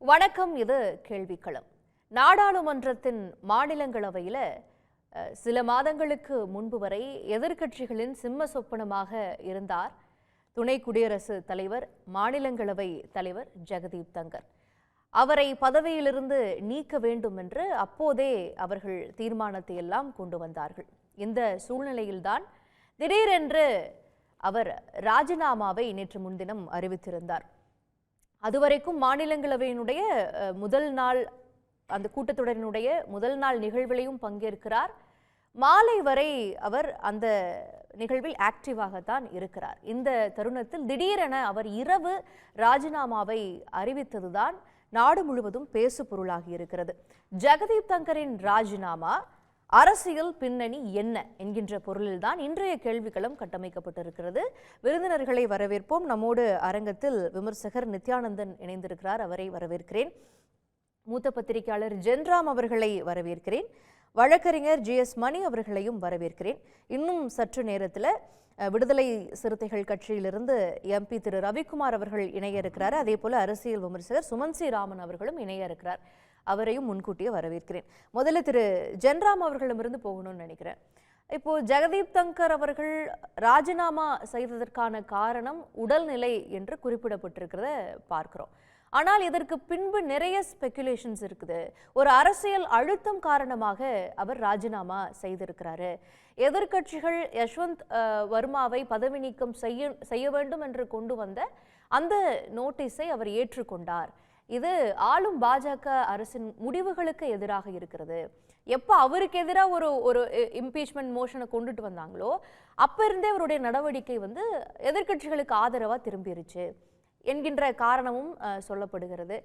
வணக்கம். இது கேள்விக்களம். நாடாளுமன்றத்தின் மாநிலங்களவையில சில மாதங்களுக்கு முன்பு வரை எதிர்க்கட்சிகளின் சிம்ம சொப்பனமாக இருந்தார் துணை குடியரசுத் தலைவர், மாநிலங்களவை தலைவர் ஜெகதீப் தங்கர். அவரை பதவியிலிருந்து நீக்க வேண்டும் என்று அப்போதே அவர்கள் தீர்மானத்தை எல்லாம் கொண்டு வந்தார்கள். இந்த சூழ்நிலையில்தான் திடீரென்று அவர் ராஜினாமாவை நேற்று முன்தினம் அறிவித்திருந்தார். அதுவரைக்கும் மாநிலங்களவையினுடைய முதல் நாள் அந்த கூட்டத்தொடரினுடைய முதல் நாள் நிகழ்விலையும் பங்கேற்கிறார். மாலை வரை அவர் அந்த நிகழ்வில் ஆக்டிவாகத்தான் இருக்கிறார். இந்த தருணத்தில் திடீரென அவர் இரவு ராஜினாமாவை அறிவித்ததுதான் நாடு முழுவதும் பேசு பொருளாகி இருக்கிறது. ஜெகதீப் தங்கரின் ராஜினாமா அரசியல் பின்னணி என்ன என்கின்ற பொருளில்தான் இன்றைய கேள்விக்களம் கட்டமைக்கப்பட்டிருக்கிறது. விருந்தினர்களை வரவேற்போம். நம்மோடு அரங்கத்தில் விமர்சகர் நித்யானந்தன் இணைந்திருக்கிறார். அவரை வரவேற்கிறேன். மூத்த பத்திரிகையாளர் ஜென்ராம் அவர்களை வரவேற்கிறேன். வழக்கறிஞர் ஜி.எஸ். மணி அவர்களையும் வரவேற்கிறேன். இன்னும் சற்று நேரத்தில் விடுதலை சிறுத்தைகள் கட்சியிலிருந்து எம்பி திரு ரவிக்குமார் அவர்கள் இணைய இருக்கிறார். அதே போல அரசியல் விமர்சகர் சுமன் சி ராமன் அவர்களும் இணைய இருக்கிறார். அவரையும் முன்கூட்டியே வரவேற்கிறேன். முதல்ல திரு ஜென்ராம் அவர்களிடமிருந்து போகணும்னு நினைக்கிறேன். இப்போ ஜெகதீப் தங்கர் அவர்கள் ராஜினாமா செய்ததற்கான காரணம் உடல்நிலை என்று குறிப்பிடப்பட்டிருக்கிறத பார்க்கிறோம். ஆனால் இதற்கு பின்பு நிறைய ஸ்பெகுலேஷன்ஸ் இருக்குது. ஒரு அரசியல் அழுத்தம் காரணமாக அவர் ராஜினாமா செய்திருக்கிறாரு. எதிர்க்கட்சிகள் யஷ்வந்த் வர்மாவை பதவி நீக்கம் செய்ய வேண்டும் என்று கொண்டு வந்த அந்த நோட்டீஸை அவர் ஏற்றுக்கொண்டார். இது ஆளும் பாஜக அரசின் முடிவுகளுக்கு எதிராக இருக்கிறது. எப்போ அவருக்கு எதிராக ஒரு ஒரு இம்பீச்மெண்ட் மோஷனை கொண்டுட்டு வந்தாங்களோ அப்ப இருந்தே அவருடைய நடவடிக்கை எதிர்க்கட்சிகளுக்கு ஆதரவா திரும்பிருச்சு என்கின்ற காரணமும் சொல்லப்படுகிறது.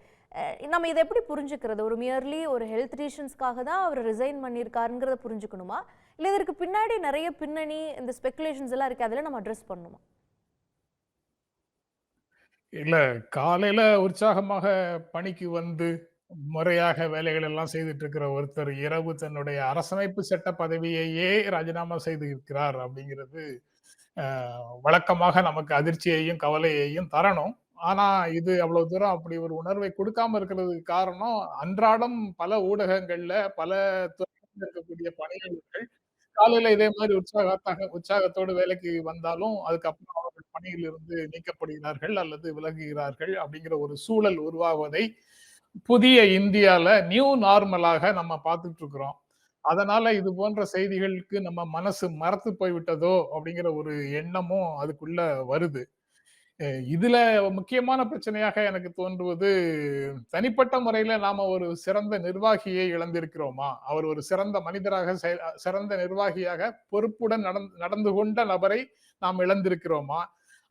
நம்ம இதை எப்படி புரிஞ்சுக்கிறது? ஒரு மியர்லி ஒரு ஹெல்த் ரீசன்ஸ்க்காக தான் அவர் ரிசைன் பண்ணியிருக்காருங்கிறத புரிஞ்சுக்கணுமா, இல்லை இதற்கு பின்னாடி நிறைய பின்னணி இந்த ஸ்பெகுலேஷன்ஸ் எல்லாம் இருக்கு, அதில் நம்ம அட்ரஸ் பண்ணணுமா? இல்ல, காலையில உற்சாகமாக பணிக்கு வந்து முறையாக வேலைகள் எல்லாம் செய்துட்டு இருக்கிற ஒருத்தர் இரவு தன்னுடைய அரசமைப்பு சட்ட பதவியையே ராஜினாமா செய்து இருக்கிறார் அப்படிங்கிறது வழக்கமாக நமக்கு அதிர்ச்சியையும் கவலையையும் தரணும். ஆனா இது அவ்வளவு தூரம் அப்படி ஒரு உணர்வை கொடுக்காம இருக்கிறதுக்கு காரணம், அன்றாடம் பல ஊடகங்கள்ல பல துறைகளில் இருக்கக்கூடிய பணியாளர்கள் காலையில இதே மாதிரி உற்சாகத்தோடு வேலைக்கு வந்தாலும் அதுக்கப்புறம் அவர்கள் பணியில் இருந்து நீக்கப்படுகிறார்கள் அல்லது விலகுகிறார்கள் அப்படிங்கிற ஒரு சூழல் உருவாவதை புதிய இந்தியால நியூ நார்மலாக நம்ம பார்த்துட்டு இருக்கிறோம். அதனால இது போன்ற செய்திகளுக்கு நம்ம மனசு மறத்து போய்விட்டதோ அப்படிங்கிற ஒரு எண்ணமும் அதுக்குள்ள வருது. இதுல முக்கியமான பிரச்சனையாக எனக்கு தோன்றுவது, தனிப்பட்ட முறையில நாம ஒரு சிறந்த நிர்வாகியை இழந்திருக்கிறோமா? அவர் ஒரு சிறந்த மனிதராக சிறந்த நிர்வாகியாக பொறுப்புடன் நடந்து கொண்ட நபரை நாம் இழந்திருக்கிறோமா?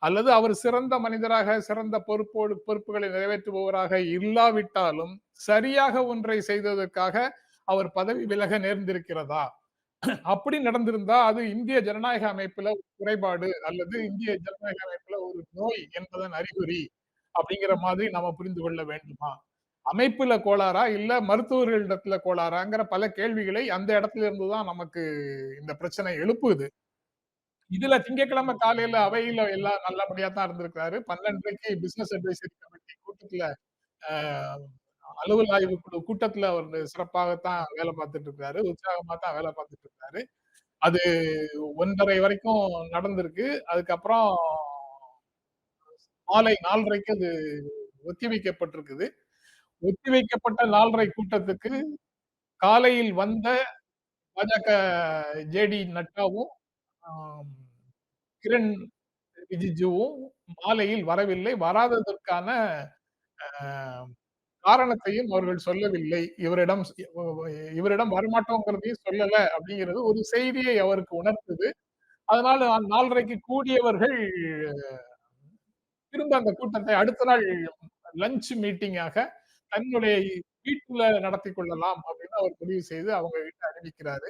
அல்லது அவர் சிறந்த மனிதராக சிறந்த பொறுப்புகளை நிறைவேற்றுபவராக இல்லாவிட்டாலும் சரியாக ஒன்றை செய்ததற்காக அவர் பதவி விலக நேர்ந்திருக்கிறதா? அப்படி நடந்திருந்தா அது இந்திய ஜனநாயக அமைப்புல குறைபாடு அல்லது இந்திய ஜனநாயக அமைப்புல ஒரு நோய் என்பதன் அறிகுறி அப்படிங்கிற மாதிரி நாம புரிந்து கொள்ள வேண்டுமா? அமைப்புல கோளாறா இல்ல மருத்துவர்களிடத்துல கோளாறாங்கிற பல கேள்விகளை அந்த இடத்துல இருந்துதான் நமக்கு இந்த பிரச்சனை எழுப்புது. இதுல திங்கட்கிழமை காலையில அவையில எல்லாம் நல்லபடியா தான் இருந்திருக்காரு. 12:30க்கு பிசினஸ் அட்வைசரி கமிட்டி கூட்டத்துல அலுவல் ஆய்வு குழு கூட்டத்துல அவர் சிறப்பாகத்தான் வேலை பார்த்துட்டு இருக்காரு. உற்சாகமா தான் வேலை பார்த்துட்டு இருக்காரு. அது 1:30 வரைக்கும் நடந்திருக்கு. அதுக்கப்புறம் மாலை 4:30க்கு அது ஒத்திவைக்கப்பட்டிருக்குது. ஒத்திவைக்கப்பட்ட 4:30 கூட்டத்துக்கு காலையில் வந்த பாஜக ஜேடி நட்டாவும், ஆம், கிரண் ரிஜிஜுவும் மாலையில் வரவில்லை. வராததற்கான அ காரணத்தையும் அவர்கள் சொல்லவில்லை. இவரிடம் வரமாட்டோங்கிறதையும் சொல்லல அப்படிங்கிறது ஒரு செய்தியை அவருக்கு உணர்த்துது. அதனால 4:30க்கு கூடியவர்கள் திரும்ப அந்த கூட்டத்தை அடுத்த நாள் லஞ்ச் மீட்டிங்காக தன்னுடைய வீட்டுல நடத்திக் கொள்ளலாம் அப்படின்னு அவர் முடிவு செய்து அவங்க கிட்ட அறிவிக்கிறாரு.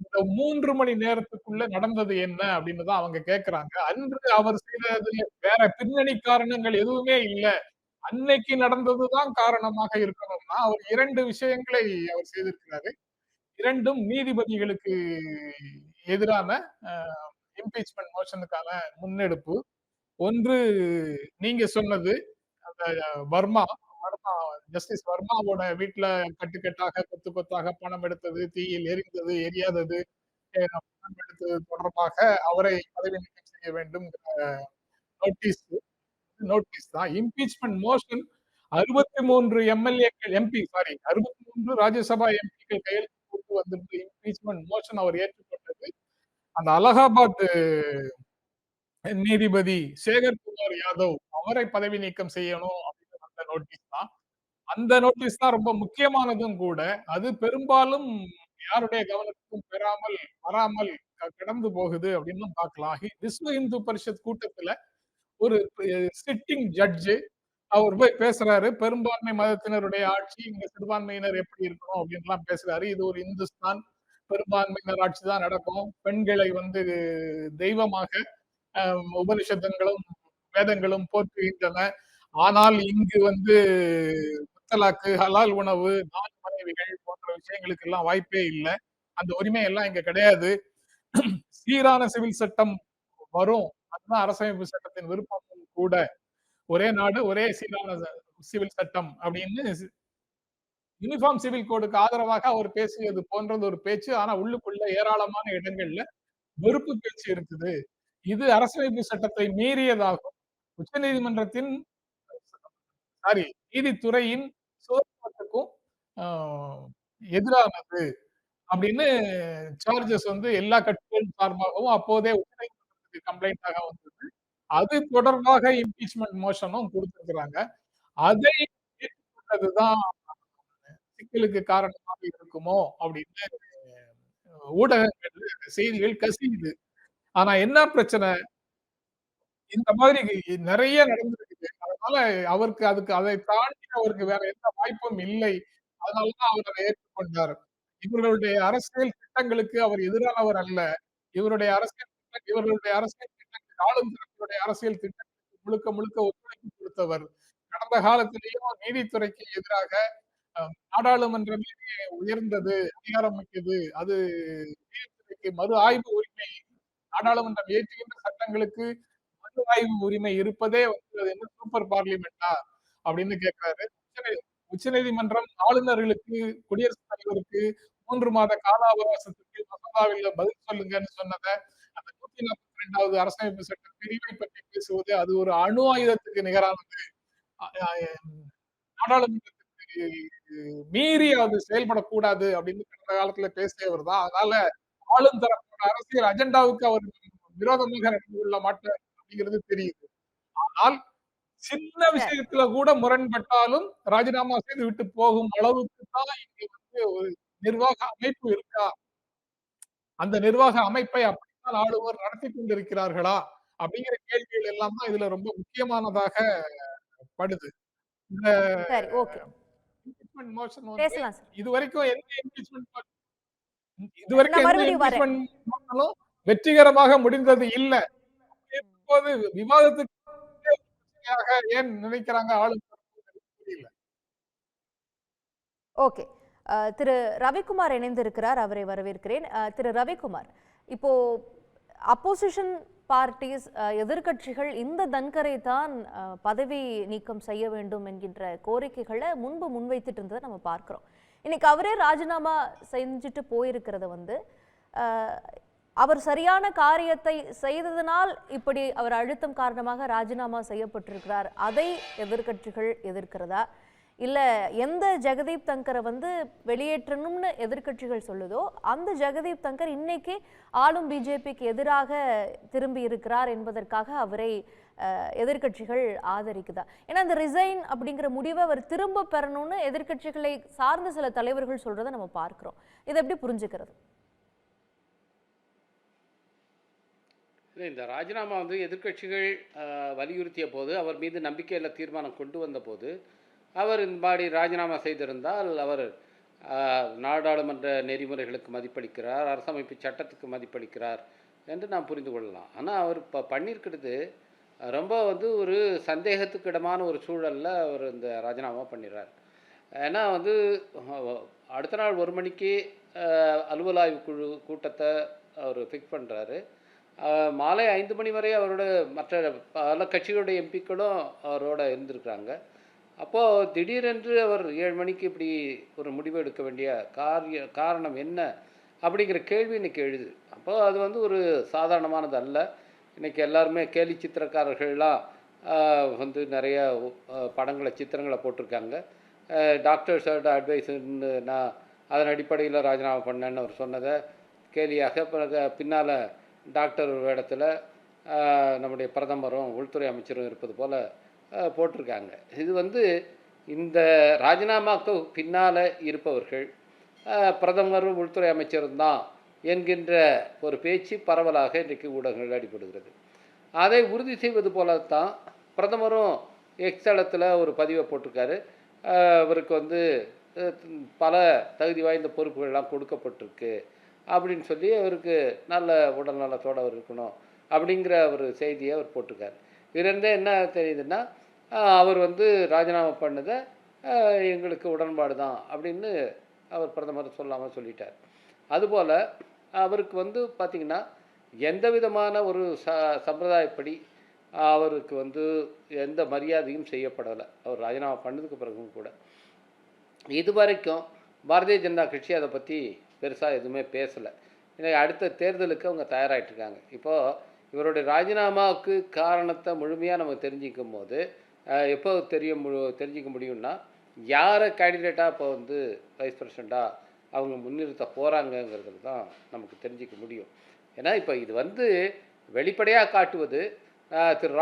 இந்த 3 மணி நேரத்துக்குள்ள நடந்தது என்ன அப்படின்னு தான் அவங்க கேட்கறாங்க. அன்று அவர் செய்ததுல வேற பின்னணி காரணங்கள் எதுவுமே இல்ல. அன்னைக்கு நடந்ததுதான் காரணமாக இருக்கணும்னா, அவர் 2 விஷயங்களை அவர் செய்திருக்கிறாரு. 2ம் நீதிபதிகளுக்கு எதிரான அ இம்பீச்மென்ட் மோஷனுக்கான முன்னெடுப்பு. ஒன்று நீங்க சொன்னது, அந்த வர்மா வர்மா ஜஸ்டிஸ் வர்மாவோட வீட்ல கட்டுக்கட்டாக, கொத்து கொத்தாக பணம் எடுத்தது, தீயில் எரிந்தது, எரியாதது, பணம் எடுத்தது தொடர்பாக அவரை பதவி நீக்கம் செய்ய வேண்டும் நோட்டீஸ் நோட்டீஸ் தான். இம்பீச்மென்ட் மோஷன் 63 எம்எல்ஏக்கள் எம்பி சாரி 63 ராஜ்யசபா எம்பிக்கள் கையெழுத்து போட்டு வந்திருந்த இம்பீச்மென்ட் மோஷன் அவர் ஏற்றுக்கொண்டது. அந்த அலகாபாத் நீதிபதி சேகர் குமார் யாதவ் அவரை பதவி நீக்கம் செய்யணும் அப்படின்னு வந்த நோட்டீஸ் தான். அந்த நோட்டீஸ் தான் ரொம்ப முக்கியமானதும் கூட. அது பெரும்பாலும் யாருடைய கவனத்துக்கும் வராமல் கடந்து போகுது அப்படின்னு பார்க்கலாம். விஸ்வ இந்து பரிஷத் கூட்டத்துல ஒரு சிட்டிங் ஜட்ஜ் அவர் போய் பேசுறாரு. பெரும்பான்மை மதத்தினருடைய ஆட்சி, இங்க சிறுபான்மையினர் எப்படி இருக்கணும் அப்படின்லாம் பேசுறாரு. இது ஒரு இந்துஸ்தான். பெரும்பான்மையினர் ஆட்சி தான் நடக்கும். பெண்களை வந்து தெய்வமாக உபனிஷதங்களும், வேதங்களும் போற்றுகின்றன. ஆனால் இங்கு வந்து முத்தலாக்கு, ஹலால் உணவு, 4 மனைவிகள் போன்ற விஷயங்களுக்கு எல்லாம் வாய்ப்பே இல்ல. அந்த உரிமை எல்லாம் இங்க கிடையாது. சீரான சிவில் சட்டம் வரும். அதுதான் அரசமைப்பு சட்டத்தின் விருப்பமும் கூட. ஒரே நாடு, ஒரே சீரான சிவில் சட்டம் அப்படின்னு யூனிஃபார்ம் சிவில் கோடுக்கு ஆதரவாக அவர் பேசியது போன்றது ஒரு பேச்சு. ஆனா உள்ளுக்குள்ள ஏராளமான இடங்கள்ல வெறுப்பு பேச்சு இருக்குது. இது அரசியலமைப்பு சட்டத்தை மீறியதாகும். உச்சநீதிமன்றத்தின் சாரி நீதித்துறையின் சுதந்திரத்துக்கும் எதிரானது அப்படின்னு சார்ஜஸ் வந்து எல்லா கட்சிகள் சார்பாகவும் அப்போதே உச்சநீதிமன்றத்துக்கு கம்ப்ளைண்டாக வந்தது. அது தொடர்பாக இம்பீச்மென்ட் மோஷனும் கொடுத்திருக்கிறாங்க. அதை ஏற்றுக்கொண்டதுதான் சிக்கலுக்கு காரணமாக இருக்குமோ அப்படின்னு ஊடகங்கள்ல செய்திகள் கசியுது. ஆனா என்ன பிரச்சனை? இந்த மாதிரி நெறைய நடந்திருக்குது. அதனால அவருக்கு அதை தாண்டி அவருக்கு வேற எந்த வாய்ப்பும் இல்லை. அதனால தான் அவர் அதை ஏற்றுக்கொண்டார். இவர்களுடைய அரசியல் திட்டங்களுக்கு அவர் எதிரானவர் அல்ல. இவர்களுடைய அரசியல் திட்டங்களுக்கு ஆளும் தரப்பினுடைய அரசியல் திட்டங்களுக்கு முழுக்க முழுக்க ஒத்துழைப்பு கொடுத்தவர். கடந்த காலத்திலேயும் நீதித்துறைக்கு எதிராக நாடாளுமன்றமே உயர்ந்தது, அதிகாரம் மிக்கது. அது நீதித்துறைக்கு மறு ஆய்வு உரிமை நாடாளுமன்றம் இயற்றுகின்ற சட்டங்களுக்கு மறு ஆய்வு உரிமை இருப்பதே வந்து அது என்ன சூப்பர் பார்லிமெண்டா அப்படின்னு கேட்கிறாரு. உச்சநீதிமன்றம் ஆளுநர்களுக்கு, குடியரசுத் தலைவருக்கு 3 மாத கால அவகாசத்துக்கு மசோதாவில் பதில் சொல்லுங்கன்னு சொன்னத அந்த 142வது அரசமைப்பு சட்ட பிரிவை பற்றி பேசுவது அது ஒரு அணு ஆயுதத்துக்கு நிகரானது. நாடாளுமன்றத்துக்கு மீறி அது செயல்படக்கூடாது அப்படின்னு கடந்த காலத்துல பேசியவர் தான். அதனால ஆளும் தரப்போட அரசியல் அஜெண்டாவுக்கு அவர் விரோதமாக நடந்து கொள்ள மாட்டார் அப்படிங்கிறது தெரியுது. ஆனால் சின்ன விஷயத்துல கூட முரண்பட்டாலும் ராஜினாமா செய்து விட்டு போகும் அளவுக்கு தான் இங்க வந்து ஒரு நிர்வாக அமைப்பு இருக்கா? அந்த நிர்வாக அமைப்பை அப்படித்தான் ஆளுநர் நடத்தி கொண்டிருக்கிறார்களா? அப்படிங்கிற கேள்விகள் எல்லாம் தான் இதுல ரொம்ப முக்கியமானதாக படுது. இந்த சரி, ஓகே. இம்பீச்மென்ட் மோஷன் வந்து பேசலாம் சார். இதுவரைக்கும் எந்த நான் மறுபடியும் வரேன். இம்பீச்மென்ட் மோஷனும் வெற்றிகரமாக முடிந்தது இல்ல. இப்போது விவாதத்துக்கு ஏன் நினைக்கிறாங்க ஆளுநர் புரியல. ஓகே. திரு ரவிக்குமார் இணைந்திருக்கிறார். அவரை வரவேற்கிறேன். திரு ரவிக்குமார், இப்போ அப்போசிஷன் பார்ட்டிஸ் எதிர்க்கட்சிகள் இந்த தன்கரை தான் பதவி நீக்கம் செய்ய வேண்டும் என்கின்ற கோரிக்கைகளை முன்பு முன்வைத்துட்டு இருந்ததை நம்ம பார்க்கிறோம். இன்னைக்கு அவரே ராஜினாமா செஞ்சுட்டு போயிருக்கிறத வந்து அவர் சரியான காரியத்தை செய்ததனால் இப்படி அவர் அழுத்தம் காரணமாக ராஜினாமா செய்யப்பட்டிருக்கிறார், அதை எதிர்க்கட்சிகள் எதிர்க்கிறதா, இல்ல எந்த ஜெகதீப் தங்கரை வந்து வெளியேற்றணும்னு எதிர்க்கட்சிகள் சொல்லுதோ அந்த ஜெகதீப் தங்கர் இன்னைக்கு ஆளும் பிஜேபிக்கு எதிராக திரும்பி இருக்கிறார் என்பதற்காக அவரை எதிர்க்கட்சிகள் ஆதரிக்குதா? ஏன்னா இந்த ரிசைன் அப்படிங்கிற முடிவை அவர் திரும்ப பெறணும்னு எதிர்க்கட்சிகளை சார்ந்த சில தலைவர்கள் சொல்றதை நம்ம பார்க்கிறோம். இதை எப்படி புரிஞ்சுக்கிறது? இந்த ராஜினாமா வந்து எதிர்க்கட்சிகள் வலியுறுத்திய போது, அவர் மீது நம்பிக்கையில்லா தீர்மானம் கொண்டு வந்த போது, அவர் இந்த மாதிரி ராஜினாமா செய்திருந்தால் அவர் நாடாளுமன்ற நெறிமுறைகளுக்கு மதிப்பளிக்கிறார், அரசமைப்பு சட்டத்துக்கு மதிப்பளிக்கிறார் என்று நாம் புரிந்து கொள்ளலாம். ஆனால் அவர் இப்போ பண்ணியிருக்கிறது ரொம்ப வந்து ஒரு சந்தேகத்துக்கு இடமான ஒரு சூழலில் அவர் இந்த ராஜினாமா பண்ணிடுறார். ஏன்னா வந்து அடுத்த நாள் 1 மணிக்கு அலுவல் ஆய்வு குழு கூட்டத்தை அவர் ஃபிக்ஸ் பண்ணுறாரு. மாலை 5 மணி வரை அவரோட மற்ற பல கட்சிகளுடைய எம்பிக்களும் அவரோட இருந்திருக்கிறாங்க. அப்போது திடீரென்று அவர் 7 மணிக்கு இப்படி ஒரு முடிவு எடுக்க வேண்டிய காரணம் என்ன அப்படிங்கிற கேள்வி இன்றைக்கி எழுது. அப்போது அது வந்து ஒரு சாதாரணமானது அல்ல. இன்றைக்கி எல்லாருமே கேலி சித்திரக்காரர்கள்லாம் வந்து நிறைய படங்களை சித்திரங்களை போட்டிருக்காங்க. டாக்டர்ஸோட அட்வைஸுன்னு நான் அதன் அடிப்படையில் ராஜினாமா பண்ணேன்னு அவர் சொன்னதை கேலியாக பின்னால் டாக்டர் வேடத்தில் நம்முடைய பிரதமரும் உள்துறை அமைச்சரும் இருப்பது போல் போட்டிருக்காங்க. இது வந்து இந்த ராஜினாமாவுக்கு பின்னால் இருப்பவர்கள் பிரதமரும் உள்துறை அமைச்சரும் தான் என்கின்ற ஒரு பேச்சு பரவலாக இன்றைக்கு ஊடகங்கள் அடிபடுகிறது. அதை உறுதி செய்வது போல தான் பிரதமரும் எக்ஸலத்தில் ஒரு பதிவை போட்டிருக்காரு. அவருக்கு வந்து பல தகுதி வாய்ந்த பொறுப்புகள்லாம் கொடுக்கப்பட்டிருக்கு அப்படின்னு சொல்லி அவருக்கு நல்ல உடல் நலத்தோடு அவர் இருக்கணும் அப்படிங்கிற ஒரு செய்தியை அவர் போட்டிருக்காரு. இதுலேருந்தே என்ன தெரியுதுன்னா அவர் வந்து ராஜினாமா பண்ணதை எங்களுக்கு உடன்பாடு தான் அப்படின்னு அவர் பிரதமர் சொல்லாமல் சொல்லிட்டார். அதுபோல் அவருக்கு வந்து பார்த்திங்கன்னா எந்த விதமான ஒரு சம்பிரதாயப்படி அவருக்கு வந்து எந்த மரியாதையும் செய்யப்படலை. அவர் ராஜினாமா பண்ணதுக்கு பிறகும் கூட இதுவரைக்கும் பாரதிய ஜனதா கட்சி அதை பற்றி பெருசாக எதுவுமே பேசலை. ஏன்னா அடுத்த தேர்தலுக்கு அவங்க தயாராகிட்டுருக்காங்க. இப்போது இவருடைய ராஜினாமாவுக்கு காரணத்தை முழுமையாக நம்ம தெரிஞ்சிக்கும் போது எப்போ தெரிஞ்சிக்க முடியும்னா யாரை கேண்டிடேட்டாக இப்போ வந்து வைஸ் பிரசிடெண்ட்டாக அவங்க முன்னிறுத்த போகிறாங்கங்கிறது தான் நமக்கு தெரிஞ்சிக்க முடியும். ஏன்னா இப்போ இது வந்து வெளிப்படையாக காட்டுவது திரு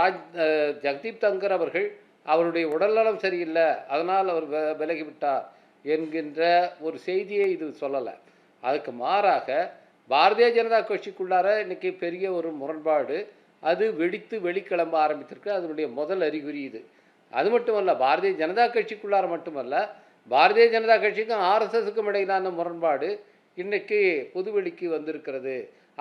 ஜெகதீப் தங்கர் அவர்கள் அவருடைய உடல்நலம் சரியில்லை அதனால் அவர் விலகிவிட்டார் என்கின்ற ஒரு செய்தியை இது சொல்லலை. அதுக்கு மாறாக பாரதிய ஜனதா கட்சிக்குள்ளார இன்றைக்கி பெரிய ஒரு முரண்பாடு அது வெடித்து வெளிக்கிளம்ப ஆரம்பித்திருக்கு. அதனுடைய முதல் அறிகுறி இது. அது மட்டுமல்ல, பாரதிய ஜனதா கட்சிக்குள்ளார மட்டுமல்ல, பாரதிய ஜனதா கட்சிக்கும் ஆர்எஸ்எஸுக்கும் இடையிலான முரண்பாடு இன்றைக்கி பொதுவெளிக்கு வந்திருக்கிறது.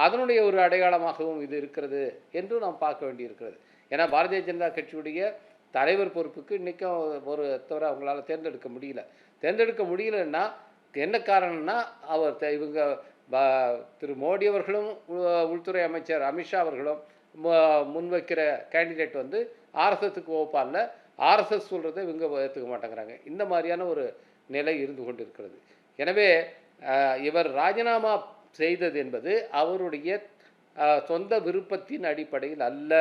அதனுடைய ஒரு அடையாளமாகவும் இது இருக்கிறது என்று நாம் பார்க்க வேண்டியிருக்கிறது. ஏன்னா பாரதிய ஜனதா கட்சியுடைய தலைவர் பொறுப்புக்கு இன்றைக்கும் ஒரு தவிர அவங்களால தேர்ந்தெடுக்க முடியலன்னா என்ன காரணம்னா இவங்க திரு மோடி அவர்களும் உள்துறை அமைச்சர் அமித்ஷா அவர்களும் முன்வைக்கிற கேண்டிடேட் வந்து ஆர்எஸ்எஸ்க்கு ஓப்பால, ஆர்எஸ்எஸ் சொல்கிறத இவங்க ஏற்றுக்க மாட்டேங்கிறாங்க. இந்த மாதிரியான ஒரு நிலை இருந்து கொண்டு இருக்கிறது. எனவே இவர் ராஜினாமா செய்தது என்பது அவருடைய சொந்த விருப்பத்தின் அடிப்படையில் அல்ல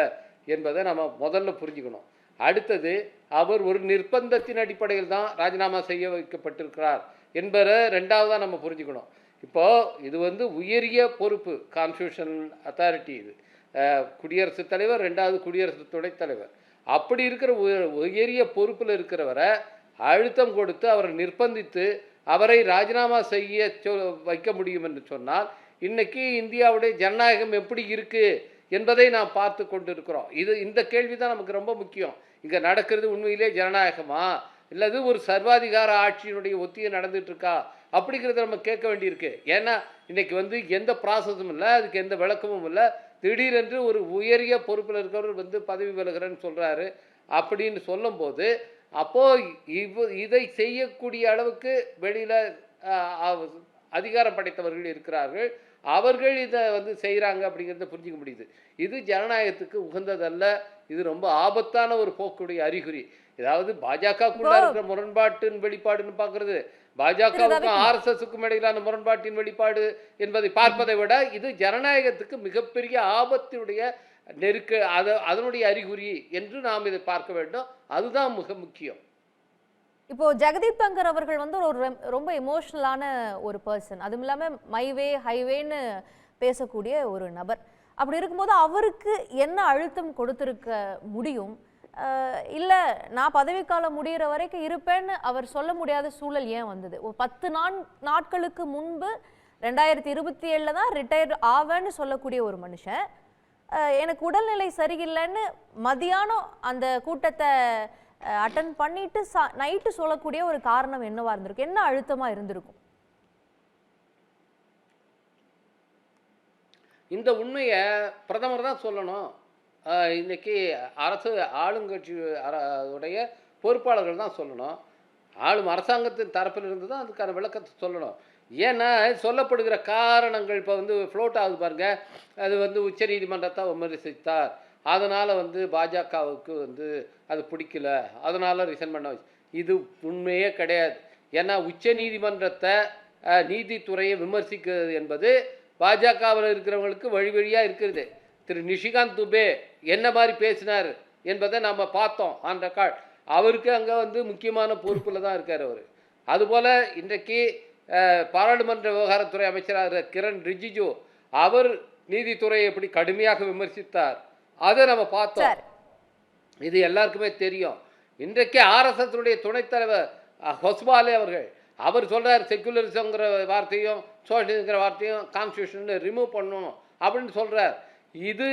என்பதை நம்ம முதல்ல புரிஞ்சுக்கணும். அடுத்தது, அவர் ஒரு நிர்பந்தத்தின் அடிப்படையில் தான் ராஜினாமா செய்ய வைக்கப்பட்டிருக்கிறார் என்பதை ரெண்டாவதாக நம்ம புரிஞ்சுக்கணும். இப்போது இது வந்து உயரிய பொறுப்பு, கான்ஸ்டியூஷனல் அத்தாரிட்டி. இது குடியரசுத் தலைவர், ரெண்டாவது குடியரசு துணைத் தலைவர். அப்படி இருக்கிற உயரிய பொறுப்பில் இருக்கிறவரை அழுத்தம் கொடுத்து அவரை நிர்பந்தித்து அவரை ராஜினாமா செய்ய வைக்க முடியும் என்று சொன்னால் இன்றைக்கி இந்தியாவுடைய ஜனநாயகம் எப்படி இருக்குது என்பதை நாம் பார்த்து கொண்டு இருக்கிறோம். இந்த கேள்வி தான் நமக்கு ரொம்ப முக்கியம். இங்கே நடக்கிறது உண்மையிலே ஜனநாயகமா இல்லது ஒரு சர்வாதிகார ஆட்சியினுடைய ஒத்திகை நடந்துகிட்ருக்கா அப்படிங்கிறத நம்ம கேட்க வேண்டியிருக்கு. ஏன்னா இன்றைக்கி வந்து எந்த ப்ராசஸும் இல்லை, அதுக்கு எந்த விளக்கமும் இல்லை. திடீரென்று ஒரு உயரிய பொறுப்பில் இருக்கிறவர் வந்து பதவி விலகிறேன்னு சொல்கிறாரு. அப்படின்னு சொல்லும்போது அப்போது இதை செய்யக்கூடிய அளவுக்கு வெளியில் அதிகாரம் படைத்தவர்கள் இருக்கிறார்கள். அவர்கள் இதை வந்து செய்கிறாங்க அப்படிங்கிறத புரிஞ்சிக்க முடியுது. இது ஜனநாயகத்துக்கு உகந்ததல்ல. இது ரொம்ப ஆபத்தான ஒரு போக்குடைய அறிகுறி. ஏதாவது பாஜகக்குள்ள இருக்கிற முரண்பாட்டின் வெளிப்பாடுன்னு பார்க்கறது, பாஜகவுக்கும் ஆர்எஸ்எஸ்க்கும் இடையிலான முரண்பாட்டின் வெளிப்பாடு என்பதை பார்ப்பதை விட இது ஜனநாயகத்துக்கு மிகப்பெரிய ஆபத்தினுடைய அதனுடைய அறிகுறி என்று நாம் இதை பார்க்க வேண்டும். அதுதான் மிக முக்கியம். இப்போ ஜெகதீப் தங்கர் அவர்கள் வந்து ஒரு ரொம்ப எமோஷனலான ஒரு பர்சன். அதுவும் இல்லாமல் மைவே ஹைவேன்னு பேசக்கூடிய ஒரு நபர். அப்படி இருக்கும்போது அவருக்கு என்ன அழுத்தம் கொடுத்துருக்க முடியும்? இல்லை, நான் பதவிக்காலம் முடிகிற வரைக்கும் இருப்பேன்னு அவர் சொல்ல முடியாத சூழல் ஏன் வந்தது? ஒரு 10 நாட்களுக்கு முன்பு 2027 தான் ரிட்டையர்ட் ஆவேன்னு சொல்லக்கூடிய ஒரு மனுஷன் எனக்கு உடல்நிலை சரியில்லைன்னு மதியானம் அந்த கூட்டத்தை அட்டன் பண்ணிட்டு நைட்டு சொல்லக்கூடிய ஒரு காரணம் என்னவா இருந்திருக்கும்? என்ன அழுத்தமா இருந்திருக்கும்? இந்த உண்மையை பிரதமர் தான் சொல்லணும். இன்னைக்கு அரசு ஆளுங்கட்சி உடைய பொறுப்பாளர்கள் தான் சொல்லணும். ஆளும் அரசாங்கத்தின் தரப்பில் இருந்து தான் அதுக்கான விளக்கத்தை சொல்லணும். ஏன்னா சொல்லப்படுகிற காரணங்கள் இப்போ வந்து ஃப்ளோட் ஆகுது பாருங்க. அது வந்து உச்சநீதிமன்றத்தை விமர்சித்தார், அதனால் வந்து பாஜகவுக்கு வந்து அது பிடிக்கல, அதனால் ரிசைன் பண்ண வச்சு. இது உண்மையே கிடையாது. ஏன்னா உச்ச நீதிமன்றத்தை நீதித்துறையை விமர்சிக்கிறது என்பது பாஜகவில் இருக்கிறவங்களுக்கு வழி வழியாக இருக்கிறது. திரு நிஷிகாந்த் துபே என்ன மாதிரி பேசினார் என்பதை நம்ம பார்த்தோம் ஆன் ரெக்கார்ட். அவருக்கு அங்கே முக்கியமான பொறுப்பில் தான் இருக்கார் அவர். அதுபோல் இன்றைக்கு பாராளுமன்ற விவகாரத்துறை அமைச்சராக கிரண் ரிஜிஜு அவர் நீதித்துறையை எப்படி கடுமையாக விமர்சித்தார் அதை நம்ம பார்த்தோம். இது எல்லாருக்குமே தெரியும். இன்றைக்கு ஆர்எஸ்எஸ்னுடைய துணைத் தலைவர் ஹொஸ்பாலே அவர் சொல்கிறார் செக்குலரிசங்கிற வார்த்தையும் சோஷலிசங்கிற வார்த்தையும் கான்ஸ்டியூஷன் ரிமூவ் பண்ணணும் அப்படின்னு சொல்கிறார். இது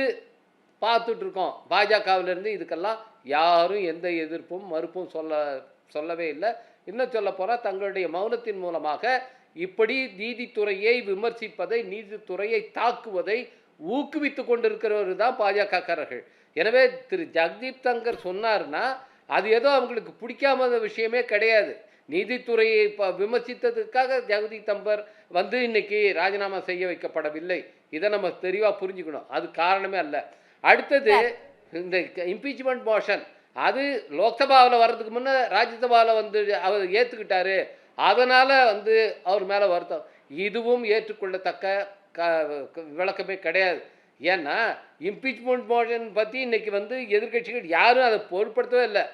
பார்த்துட்ருக்கோம். பாஜகவிலேருந்து இதுக்கெல்லாம் யாரும் எந்த எதிர்ப்பும் மறுப்பும் சொல்லவே இல்லை. இன்னும் சொல்ல போனால் தங்களுடைய மௌனத்தின் மூலமாக இப்படி நீதித்துறையை விமர்சிப்பதை, நீதித்துறையை தாக்குவதை ஊக்குவித்து கொண்டிருக்கிறவர் தான் பாஜகக்காரர்கள். எனவே திரு ஜக்தீப் தங்கர் சொன்னார்னா அது ஏதோ அவங்களுக்கு பிடிக்காம விஷயமே கிடையாது. நீதித்துறையை விமர்சித்ததுக்காக ஜெகதீப் தங்கர் இன்னைக்கு ராஜினாமா செய்ய வைக்கப்படவில்லை. இதை நம்ம தெளிவாக புரிஞ்சுக்கணும். அது காரணமே அல்ல. அடுத்தது இந்த இம்பீச்மெண்ட் மோஷன் அது லோக்சபாவில் வர்றதுக்கு முன்னே ராஜ்யசபாவில் அவர் ஏற்றுக்கிட்டாரு. அதனால் அவர் மேலே வருத்தம். இதுவும் ஏற்றுக்கொள்ளத்தக்க விளக்கமே கிடையாது. ஏன்னா இம்பீச்மெண்ட் மோஷன் பற்றி இன்றைக்கி எதிர்கட்சிகள் யாரும் அதை பொருட்படுத்தவே இல்லை.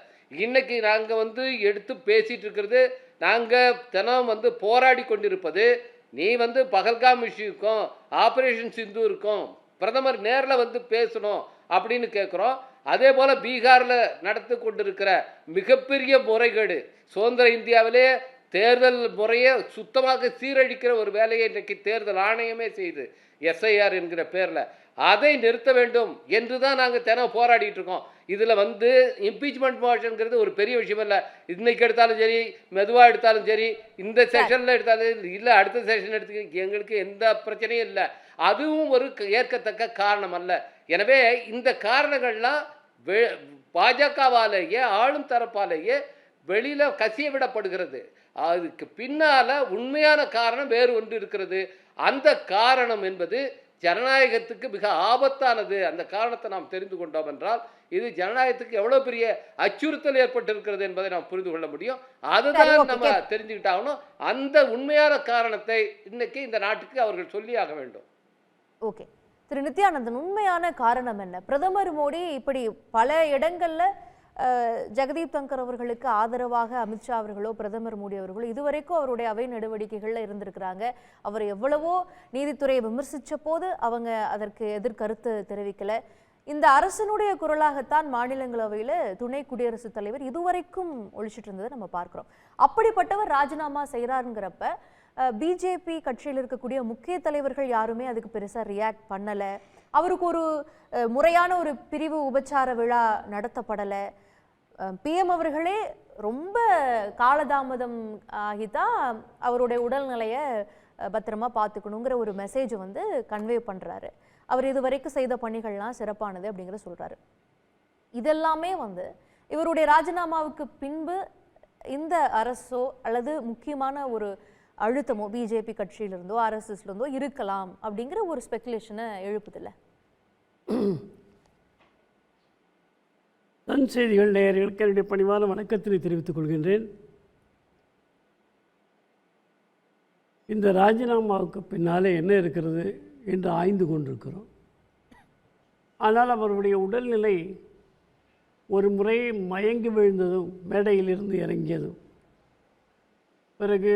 இன்றைக்கி நாங்கள் எடுத்து பேசிகிட்டு இருக்கிறது, நாங்கள் தினம் போராடி கொண்டிருப்பது நீ பகல்காம் இஷ்யூக்கும் ஆப்ரேஷன் சிந்தூருக்கும் பிரதமர் நேரில் பேசணும் அப்படின்னு கேட்குறோம். அதே போல் பீகாரில் நடத்தி கொண்டிருக்கிற மிகப்பெரிய முறைகேடு, சுதந்திர இந்தியாவிலே தேர்தல் முறையை சுத்தமாக சீரழிக்கிற ஒரு வேலையை இன்றைக்கு தேர்தல் ஆணையமே செய்து எஸ்ஐஆர் என்கிற பேரில் அதை நிறுத்த வேண்டும் என்று தான் நாங்கள் தினம் போராடிட்டு இருக்கோம். இதில் இம்பீச்மெண்ட் மோஷன்ங்கிறது ஒரு பெரிய விஷயம் இல்லை. இன்னைக்கு எடுத்தாலும் சரி, மெதுவாக எடுத்தாலும் சரி, இந்த செஷனில் எடுத்தாலும் இல்லை, அடுத்த செஷன் எடுத்து எங்களுக்கு எந்த பிரச்சனையும் இல்லை. அதுவும் ஒரு ஏற்கத்தக்க காரணம் அல்ல. எனவே இந்த காரணங்கள்லாம் பாஜகவாலேயே ஆளும் தரப்பாலேயே வெளியில் கசிய விடப்படுகிறது. அதுக்கு பின்னால் உண்மையான காரணம் வேறு ஒன்று இருக்கிறது. அந்த காரணம் என்பது ஜனநாயகத்துக்கு மிக ஆபத்தானது. அந்த காரணத்தை நாம் தெரிந்து கொண்டோம் என்றால் இது ஜனநாயகத்துக்கு எவ்வளோ பெரிய அச்சுறுத்தல் ஏற்பட்டிருக்கிறது என்பதை நாம் புரிந்து கொள்ள முடியும். அதுதான் நம்ம தெரிஞ்சுக்கிட்டாகணும். அந்த உண்மையான காரணத்தை இன்னைக்கு இந்த நாட்டுக்கு அவர்கள் சொல்லியாக வேண்டும். ஓகே திரு நித்யானந்தன், உண்மையான காரணம் என்ன? பிரதமர் மோடி இப்படி பல இடங்கள்ல ஜெகதீப் தங்கர் அவர்களுக்கு ஆதரவாக அமித்ஷா அவர்களோ பிரதமர் மோடி அவர்களோ இதுவரைக்கும் அவருடைய அவை நடவடிக்கைகள்ல இருந்திருக்கிறாங்க. அவர் எவ்வளவோ நீதித்துறையை விமர்சித்த போது அவங்க அதற்கு எதிர்கருத்து தெரிவிக்கல. இந்த அரசனுடைய குரலாகத்தான் மாநிலங்களவையில துணை குடியரசுத் தலைவர் இதுவரைக்கும் ஒழிச்சிட்டு இருந்ததை நம்ம பார்க்கிறோம். அப்படிப்பட்டவர் ராஜினாமா செய்யறாருங்கிறப்ப பிஜேபி கட்சியில் இருக்கக்கூடிய முக்கிய தலைவர்கள் யாருமே அதுக்கு பெருசா ரியாக்ட் பண்ணல. அவருக்கு ஒரு முறையான ஒரு பிரிவு உபச்சார விழா நடத்தப்படலை. பிஎம் அவர்களே ரொம்ப காலதாமதம் ஆகிதான் அவருடைய உடல்நிலையை பத்திரமா பார்த்துக்கணுங்கிற ஒரு மெசேஜ் கன்வே பண்றாரு. அவர் இதுவரைக்கும் செய்த பணிகள்லாம் சிறப்பானது அப்படிங்கிற சொல்றாரு. இதெல்லாமே இவருடைய ராஜினாமாவுக்கு பின்பு இந்த அரசோ அல்லது முக்கியமான ஒரு அழுத்தமோ பிஜேபி கட்சியிலிருந்தோ ஆர்எஸ்எஸ்ல இருந்தோ இருக்கலாம் அப்படிங்கிற ஒரு ஸ்பெகுலேஷனை எழுப்புதில்லை. நன் செய்திகள் நேயர்களுக்கு என்னுடைய பணிவான வணக்கத்தினை தெரிவித்துக் கொள்கின்றேன். இந்த ராஜினாமாவுக்கு பின்னாலே என்ன இருக்கிறது என்று ஆய்ந்து கொண்டிருக்கிறோம். ஆனால் அவருடைய உடல்நிலை ஒரு முறை மயங்கி விழுந்ததும் மேடையிலிருந்து இறங்கியதும் பிறகு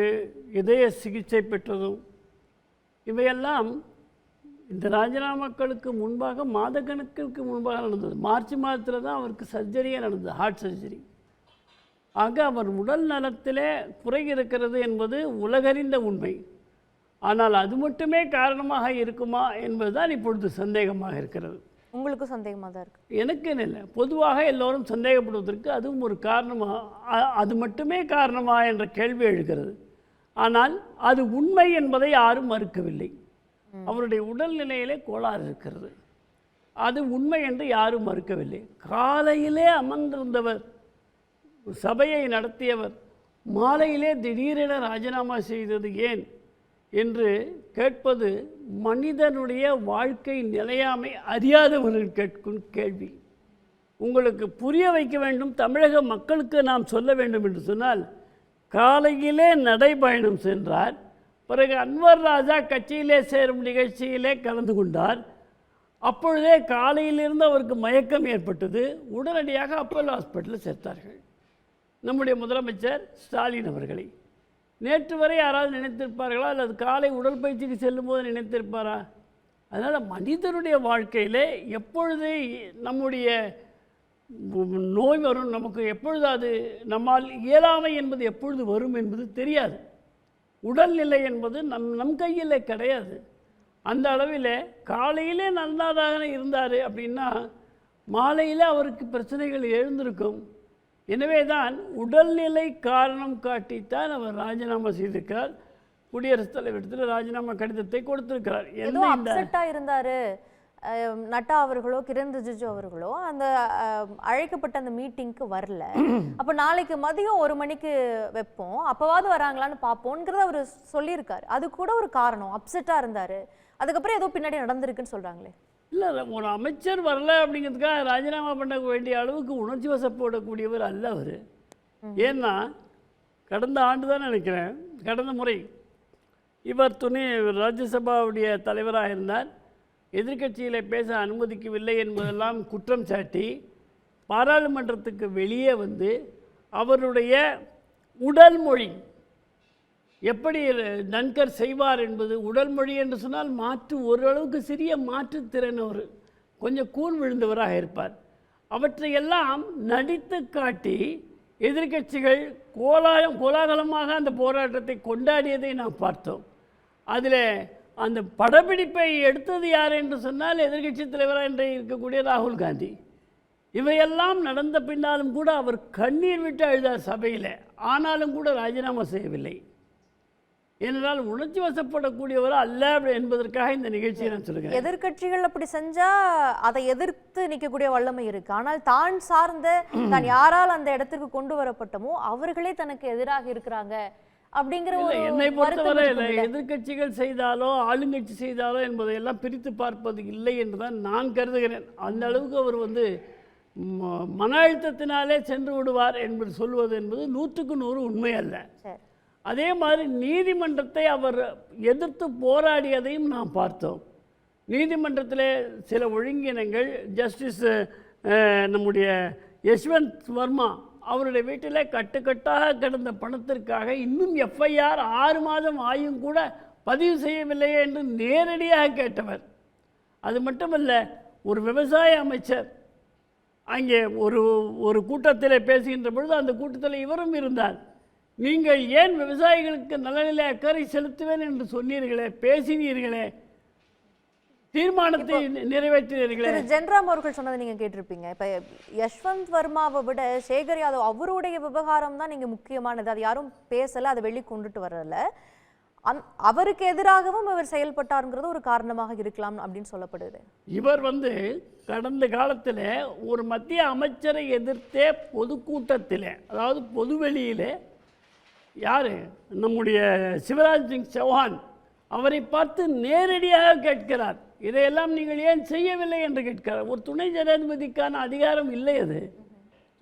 இதய சிகிச்சை பெற்றதும் இவையெல்லாம் இந்த ராஜினாமாக்களுக்கு முன்பாக மாதக்கணக்கிற்கு முன்பாக நடந்தது. மார்ச் மாதத்தில் தான் அவருக்கு சர்ஜரியே நடந்தது, ஹார்ட் சர்ஜரி. ஆக அவர் உடல் நலத்திலே குறை இருக்கிறது என்பது உலகறிந்த உண்மை. ஆனால் அது மட்டுமே காரணமாக இருக்குமா என்பதுதான் இப்பொழுது சந்தேகமாக இருக்கிறது. உங்களுக்கும் சந்தேகமாக தான் இருக்கு? எனக்கு இல்லை, பொதுவாக எல்லோரும் சந்தேகப்படுவதற்கு அதுவும் ஒரு காரணமாக, அது மட்டுமே காரணமா என்ற கேள்வி எழுகிறது. ஆனால் அது உண்மை என்பதை யாரும் மறுக்கவில்லை. அவருடைய உடல்நிலையிலே கோளாறு இருக்கிறது, அது உண்மை என்று யாரும் மறுக்கவில்லை. காலையிலே அமர்ந்திருந்தவர், சபையை நடத்தியவர், மாலையிலே திடீரென ராஜினாமா செய்தது ஏன் என்று கேட்பது மனிதனுடைய வாழ்க்கை நிலையாமை அறியாதவர்கள் கேட்கும் கேள்வி. உங்களுக்கு புரிய வைக்க வேண்டும், தமிழக மக்களுக்கு நாம் சொல்ல வேண்டும் என்று சொன்னால், காலையிலே நடைபயணம் சென்றார். பிறகு அன்வர் ராஜா கட்சியிலே சேரும் நிகழ்ச்சியிலே கலந்து கொண்டார். அப்பொழுதே காலையிலிருந்து அவருக்கு மயக்கம் ஏற்பட்டது. உடனடியாக அப்போலோ ஹாஸ்பிட்டலில் சேர்த்தார்கள் நம்முடைய முதலமைச்சர் ஸ்டாலின் அவர்களை. நேற்று வரை யாராவது நினைத்திருப்பார்களா? அல்லது காலை உடற்பயிற்சிக்கு செல்லும்போது நினைத்திருப்பாரா? அதனால் மனிதனுடைய வாழ்க்கையிலே எப்பொழுது நம்முடைய நோய் வரும், நமக்கு எப்பொழுது அது நம்மால் இயலாமை என்பது எப்பொழுது வரும் என்பது தெரியாது. உடல்நிலை என்பது நம் கையில் கிடையாது. அந்த அளவில் காலையிலே நல்லாதாக இருந்தார் அப்படின்னா மாலையில் அவருக்கு பிரச்சனைகள் எழுந்திருக்கும். எனவே தான் உடல்நிலை காரணம் காட்டித்தான் அவர் ராஜினாமா செய்திருக்கிறார். குடியரசுத் தலைவரிடத்தில் ராஜினாமா கடிதத்தை கொடுத்திருக்கிறார். ஏதோ அப்செட்டா இருந்தாரு நட்டா அவர்களோ கிரண் ரிஜிஜு அவர்களோ அந்த அழைக்கப்பட்ட அந்த மீட்டிங்க்கு வரல. அப்ப நாளைக்கு மதியம் 1 மணிக்கு வைப்போம், அப்பவாவது வராங்களான்னு பார்ப்போம்ங்கிறத அவர் சொல்லியிருக்காரு. அது கூட ஒரு காரணம், அப்செட்டா இருந்தாரு. அதுக்கப்புறம் ஏதோ பின்னாடி நடந்திருக்குன்னு சொல்றாங்களே. இல்லை, ஒரு அமைச்சர் வரல அப்படிங்கிறதுக்காக ராஜினாமா பண்ண வேண்டிய அளவுக்கு உணர்ச்சி வசப்படக்கூடியவர் அல்ல அவர். ஏன்னா கடந்த ஆண்டு தான் நினைக்கிறேன், கடந்த முறை இவர் ராஜ்யசபாவுடைய தலைவராக இருந்தார். எதிர்க்கட்சியில் பேச அனுமதிக்கவில்லை என்பதெல்லாம் குற்றம் சாட்டி பாராளுமன்றத்துக்கு வெளியே வந்து அவருடைய உடல் மொழி எப்படி நன்கர் செய்வார் என்பது, உடல் மொழி என்று சொன்னால் ஓரளவுக்கு சிறிய மாற்றுத்திறன், அவர் கொஞ்சம் கூன் விழுந்தவராக இருப்பார். அவற்றையெல்லாம் நடித்து காட்டி எதிர்க்கட்சிகள் கோலாகலமாக அந்த போராட்டத்தை கொண்டாடியதை நாம் பார்த்தோம். அதில் அந்த படப்பிடிப்பை எடுத்தது யார் என்று சொன்னால் எதிர்க்கட்சி தலைவராக என்று இருக்கக்கூடிய ராகுல் காந்தி. இவையெல்லாம் நடந்த பின்னாலும் கூட அவர் கண்ணீர் விட்டு அழுதார் சபையில். ஆனாலும் கூட ராஜினாமா செய்யவில்லை. ஏனென்றால் உணர்ச்சி வசப்படக்கூடியவர் அல்ல என்பதற்காக இந்த நிகழ்ச்சியை நான் சொல்லுகிறேன். எதிர்க்கட்சிகள் அப்படி செஞ்சா அதை எதிர்த்து நிற்கக்கூடிய வல்லமை இருக்கு. ஆனால் தான் சார்ந்த தான் யாரால் அந்த இடத்திற்கு கொண்டு வரப்பட்டமோ அவர்களே தனக்கு எதிராக இருக்கிறாங்க அப்படிங்கிற என்னை பொறுத்தவரை எதிர்க்கட்சிகள் செய்தாலோ ஆளுங்கட்சி செய்தாலோ என்பதையெல்லாம் பிரித்து பார்ப்பது இல்லை என்றுதான் நான் கருதுகிறேன். அந்த அளவுக்கு அவர் மன அழுத்தத்தினாலே சென்று விடுவார் என்பது சொல்வது என்பது 100க்கு 100 உண்மை அல்ல. அதே மாதிரி நீதிமன்றத்தை அவர் எதிர்த்து போராடியதையும் நாம் பார்த்தோம். நீதிமன்றத்தில் சில ஒழுங்கினங்கள், ஜஸ்டிஸ் நம்முடைய யஷ்வந்த் வர்மா அவருடைய வீட்டில் கட்டுக்கட்டாக கிடந்த பணத்திற்காக இன்னும் எஃப்ஐஆர் 6 மாதம் ஆயும் கூட பதிவு செய்யவில்லையே என்று நேரடியாக கேட்டவர். அது மட்டுமல்ல, ஒரு விவசாய அமைச்சர் அங்கே ஒரு கூட்டத்தில் பேசுகின்ற பொழுது அந்த கூட்டத்தில் இவரும் இருந்தார். நீங்கள் ஏன் விவசாயிகளுக்கு நலனிலே அக்கறை செலுத்துவேன் என்று சொன்னீர்களே, பேசினீர்களே, தீர்மானத்தை நிறைவேற்றினீர்களே. ஜென்ராம் அவர்கள் சொன்னதை நீங்க கேட்டிருப்பீங்க. இப்ப யஷ்வந்த் வர்மாவை விட சேகர் யாதவ் அவருடைய விவகாரம் தான் நீங்க முக்கியமானது. அது யாரும் பேசல, அதை வெளி கொண்டுட்டு வரல. அவருக்கு எதிராகவும் இவர் செயல்பட்டாருங்கிறது ஒரு காரணமாக இருக்கலாம் அப்படின்னு சொல்லப்படுது. இவர் கடந்த காலத்தில் ஒரு மத்திய அமைச்சரை எதிர்த்தே பொதுக்கூட்டத்தில், அதாவது பொதுவெளியிலே, யார் நம்முடைய சிவராஜ் சிங் சௌஹான் அவரை பார்த்து நேரடியாக கேட்கிறார், இதையெல்லாம் நீங்கள் ஏன் செய்யவில்லை என்று கேட்கிறார். ஒரு துணை ஜனாதிபதிக்கான அதிகாரம் இல்லை. அது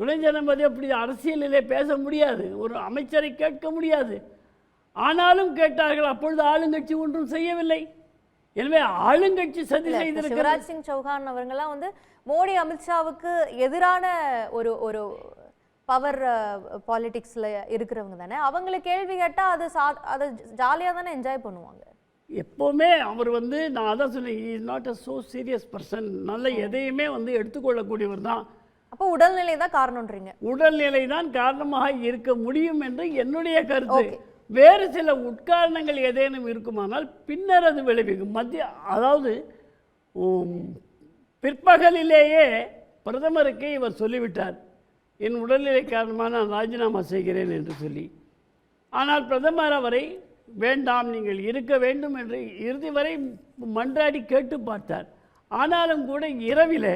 துணை ஜனாதிபதி அப்படி அரசியலிலே பேச முடியாது, ஒரு அமைச்சரை கேட்க முடியாது. ஆனாலும் கேட்டார்கள். அப்பொழுது ஆளுங்கட்சி ஒன்றும் செய்யவில்லை. எனவே ஆளுங்கட்சி சதி செய்திருக்கிறது. சிவராஜ் சிங் சௌஹான் அவங்கெல்லாம் மோடி அமித்ஷாவுக்கு எதிரான ஒரு பவர் பாலிடிக்ஸில் இருக்கிறவங்க தானே. அவங்களை கேள்வி கேட்டால் அதை ஜாலியாக தானே என்ஜாய் பண்ணுவாங்க. எப்போவுமே அவர் நான் அதான் சொன்னேன், is not a so serious person. நல்ல எதையுமே எடுத்துக்கொள்ளக்கூடியவர் தான். அப்போ உடல்நிலை தான் காரணம்ன்றீங்க? உடல்நிலை தான் காரணமாக இருக்க முடியும் என்று என்னுடைய கருத்து. வேறு சில உட்காரணங்கள் ஏதேனும் இருக்குமானால் பின்னர் அது விளைவிக்கும். அதாவது பிற்பகலிலேயே பிரதமருக்கு இவர் சொல்லிவிட்டார், என் உடல்நிலை காரணமாக நான் ராஜினாமா செய்கிறேன் என்று சொல்லி. ஆனால் பிரதமர் அவரை வேண்டாம், நீங்கள் இருக்க வேண்டும் என்று இறுதி வரை மன்றாடி கேட்டு பார்த்தார். ஆனாலும் கூட இரவில்